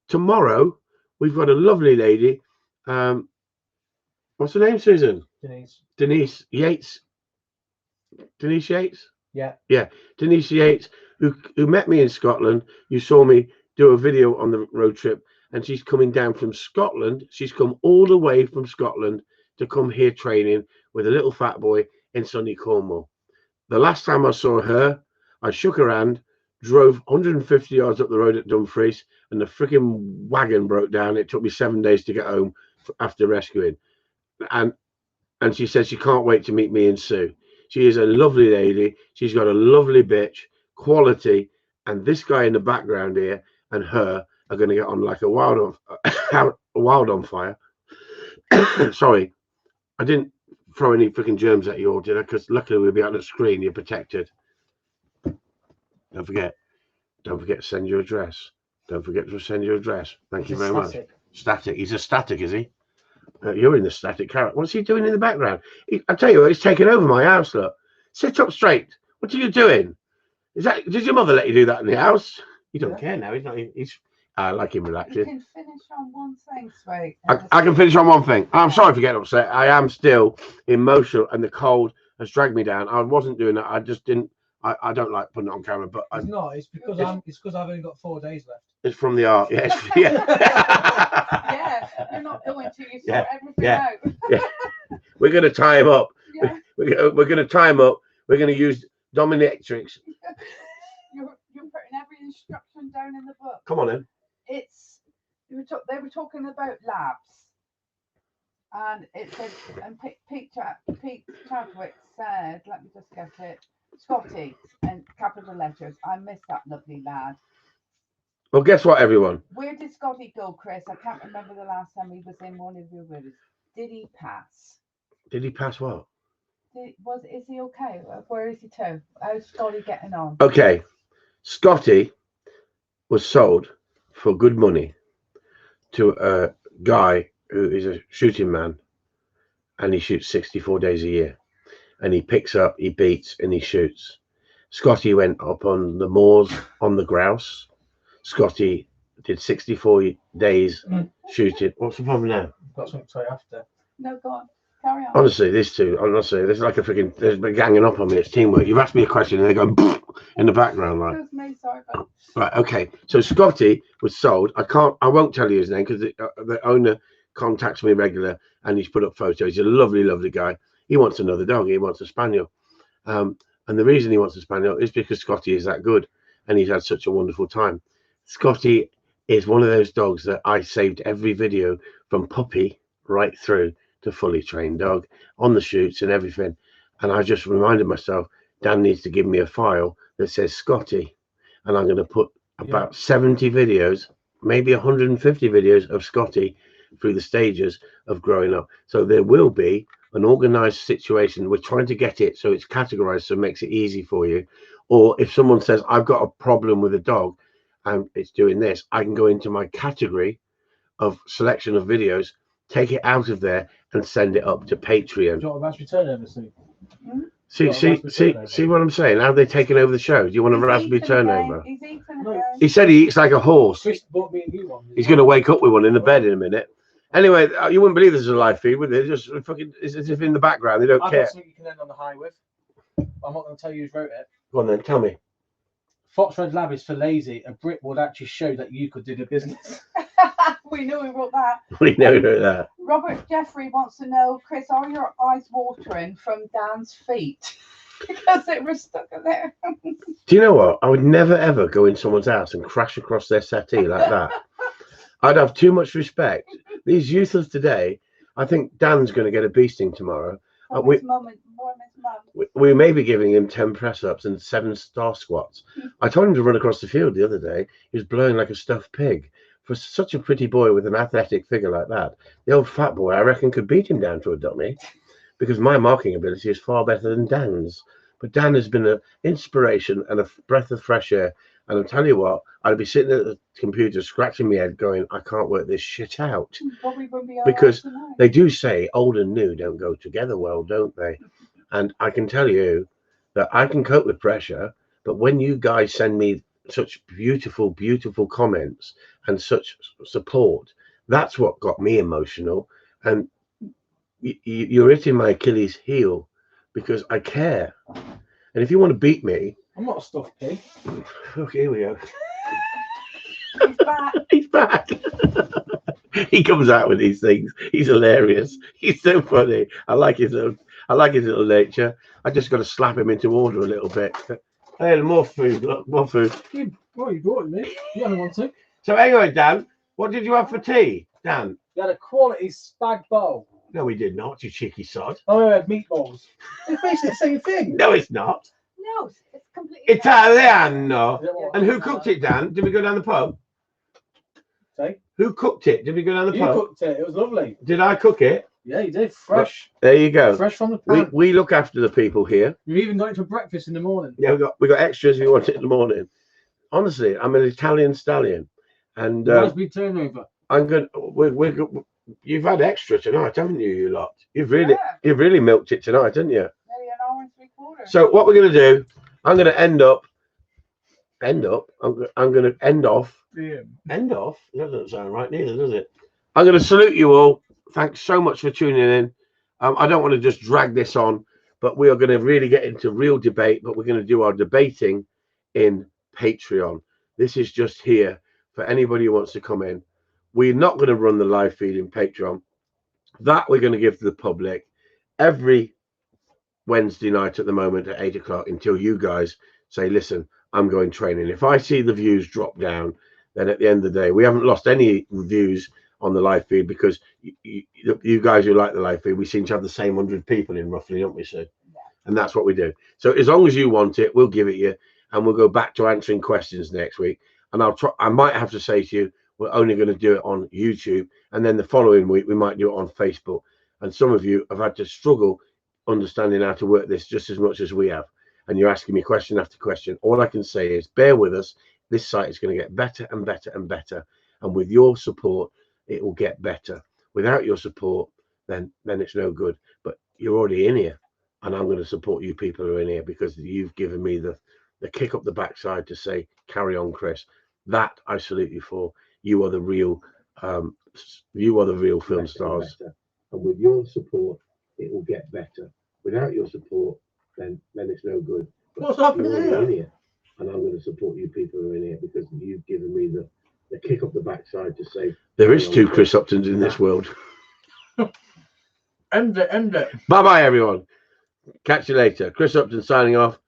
[SPEAKER 4] Tomorrow, we've got a lovely lady. What's her name, Susan? Denise Yates. Denise Yates?
[SPEAKER 3] Yeah.
[SPEAKER 4] Yeah. Denise Yates, who met me in Scotland. You saw me do a video on the road trip, and she's coming down from Scotland. She's come all the way from Scotland to come here training with a little fat boy in sunny Cornwall. The last time I saw her, I shook her hand, drove 150 yards up the road at Dumfries, and the freaking wagon broke down. It took me 7 days to get home after rescuing. And she said she can't wait to meet me and Sue. She is a lovely lady. She's got a lovely bitch, quality, and this guy in the background here and her are going to get on like a wild on fire. Sorry, I didn't throw any freaking germs at you all, did I? Because luckily we'll be on the screen. You're protected. Don't forget to send your address. Don't forget to send your address. Thank you very much. Static. He's a static, is he? You're in the static character. What's he doing in the background? I tell you what, he's taking over my house. Look, sit up straight. What are you doing? Did your mother let you do that in the house? You don't care now. He's not. I like him relaxing.
[SPEAKER 2] You can finish on one thing, sweet.
[SPEAKER 4] I can finish on one thing. I'm sorry for getting upset. I am still emotional, and the cold has dragged me down. I wasn't doing that. I just didn't. I don't like putting it on camera, but
[SPEAKER 3] it's not. It's because I've only got 4 days left.
[SPEAKER 4] It's from the art. Yes. Yeah.
[SPEAKER 2] Yeah. You're not going to. You sort everything out.
[SPEAKER 4] Yeah. We're going to tie him up.
[SPEAKER 2] Yeah.
[SPEAKER 4] We're going to tie him up. We're going to use dominatrix.
[SPEAKER 2] You're putting every instruction down in the book.
[SPEAKER 4] Come on in.
[SPEAKER 2] They were talking about labs, and it said, and Pete Chadwick said, let me just get it, Scotty, and capital letters. I miss that lovely lad.
[SPEAKER 4] Well, guess what, everyone?
[SPEAKER 2] Where did Scotty go, Chris? I can't remember the last time he was in one of your videos. Did he pass?
[SPEAKER 4] Did he pass what?
[SPEAKER 2] Is he okay? Where is he to? How's Scotty getting on?
[SPEAKER 4] Okay, Scotty was sold for good money to a guy who is a shooting man, and he shoots 64 days a year, and he picks up, he beats, and he shoots. Scotty went up on the moors on the grouse. Scotty did 64 days shooting. What's the problem now?
[SPEAKER 3] Got something to say after.
[SPEAKER 2] No, go on. Carry on.
[SPEAKER 4] Honestly, these two, honestly, this is like a freaking, they're ganging up on me. It's teamwork. You've asked me a question and they go in the background, like.
[SPEAKER 2] Excuse me, sorry.
[SPEAKER 4] Right, okay. So Scotty was sold. I won't tell you his name because the owner contacts me regular and he's put up photos. He's a lovely, lovely guy. He wants another dog. He wants a spaniel. And the reason he wants a spaniel is because Scotty is that good and he's had such a wonderful time. Scotty is one of those dogs that I saved every video from puppy right through to fully trained dog on the shoots and everything. And I just reminded myself, Dan needs to give me a file that says Scotty. And I'm going to put about 70 videos, maybe 150 videos of Scotty through the stages of growing up. So there will be an organized situation. We're trying to get it so it's categorized so it makes it easy for you. Or if someone says, I've got a problem with a dog and it's doing this, I can go into my category of selection of videos, take it out of there and send it up to Patreon.
[SPEAKER 3] Do you want a raspberry turnover soup?
[SPEAKER 4] See what I'm saying? How they're taking over the show. Do you want a raspberry turnover?
[SPEAKER 2] He's eating
[SPEAKER 4] He said he eats like a horse. He's going to wake up with one in the bed in a minute. Anyway, you wouldn't believe this is a live feed, would they? Just fucking, it's as if in the background, they don't care.
[SPEAKER 3] I've got something you can end on the high with. I'm not going to tell you who's wrote it.
[SPEAKER 4] Go on then, tell me.
[SPEAKER 3] Fox Red Lab is for lazy. A Brit would actually show that you could do the business.
[SPEAKER 2] We knew he wrote that.
[SPEAKER 4] We know that.
[SPEAKER 2] Robert Jeffrey wants to know, Chris, are your eyes watering from Dan's feet? Because it was stuck there.
[SPEAKER 4] Do you know what? I would never ever go in someone's house and crash across their settee like that. I'd have too much respect. These youth of today, I think Dan's going to get a beasting tomorrow. We may be giving him 10 press-ups and 7 star squats. I told him to run across the field the other day. He was blowing like a stuffed pig. For such a pretty boy with an athletic figure like that, the old fat boy, I reckon, could beat him down to a dummy, because my marking ability is far better than Dan's. But Dan has been an inspiration and a breath of fresh air. And I'll tell you what, I'd be sitting at the computer scratching my head going, I can't work this shit out. Because they do say old and new don't go together well, don't they? And I can tell you that I can cope with pressure, but when you guys send me such beautiful, beautiful comments and such support, that's what got me emotional. And you're hitting my Achilles heel because I care. And if you want to beat me,
[SPEAKER 3] I'm not a stuffed pig.
[SPEAKER 4] Look, here we go.
[SPEAKER 2] He's back.
[SPEAKER 4] He's back. He comes out with these things. He's hilarious. He's so funny. I like his little nature. I just got to slap him into order a little bit. Hey, more food. Look, more food.
[SPEAKER 3] You brought it, mate. You don't want to.
[SPEAKER 4] So anyway, Dan, what did you have for tea, Dan?
[SPEAKER 3] We had a quality spag bowl.
[SPEAKER 4] No, we did not, you cheeky sod.
[SPEAKER 3] Oh, we had meatballs. It's basically the same thing.
[SPEAKER 4] No, it's not.
[SPEAKER 2] No, it's completely
[SPEAKER 4] Italiano. And who cooked it, Dan? Did we go down the pub?
[SPEAKER 3] Say?
[SPEAKER 4] Who cooked it? Did we go down the
[SPEAKER 3] You
[SPEAKER 4] pub?
[SPEAKER 3] cooked it. It was lovely.
[SPEAKER 4] Did I cook it?
[SPEAKER 3] Yeah, you did. Fresh.
[SPEAKER 4] There you go.
[SPEAKER 3] Fresh from the pan.
[SPEAKER 4] We look after the people here.
[SPEAKER 3] You've even got it for breakfast in the morning.
[SPEAKER 4] Yeah, we got extras if you want it in the morning. Honestly, I'm an Italian stallion, and
[SPEAKER 3] Raspberry turnover.
[SPEAKER 4] I'm good. You've had extra tonight, haven't you? You lot. You've really milked it tonight, haven't you?
[SPEAKER 2] Maybe an hour and 3/4.
[SPEAKER 4] So what we're going to do? I'm going to end up. I'm going to end off.
[SPEAKER 3] Yeah.
[SPEAKER 4] End off. That doesn't sound right neither, does it? I'm going to salute you all. Thanks so much for tuning in. I don't want to just drag this on, but we are going to really get into real debate. But we're going to do our debating in Patreon. This is just here for anybody who wants to come in. We're not going to run the live feed in Patreon. That we're going to give to the public every Wednesday night at the moment at 8 o'clock until you guys say, listen, I'm going training. If I see the views drop down, then at the end of the day, we haven't lost any views on the live feed because you guys who like the live feed, we seem to have the same 100 people in roughly, don't we, Sue? Yeah. And that's what we do. So as long as you want it, we'll give it you, and we'll go back to answering questions next week. And I might have to say to you, we're only going to do it on YouTube, and then the following week we might do it on Facebook. And some of you have had to struggle understanding how to work this just as much as we have, and you're asking me question after question. All I can say is bear with us. This site is going to get better and better and better, and with your support it will get better. Without your support, then it's no good. But you're already in here, and I'm going to support you people who are in here, because you've given me the kick up the backside to say carry on, Chris. That I salute you for. You are the real film stars, and with your support it will get better. Without your support, then it's no good. But
[SPEAKER 1] what's happening
[SPEAKER 4] in here, and I'm going to support you people who are in here, because you've given me the kick up the backside to say there is two Chris Uptons in this world.
[SPEAKER 1] End it.
[SPEAKER 4] Bye bye everyone. Catch you later. Chris Upton signing off.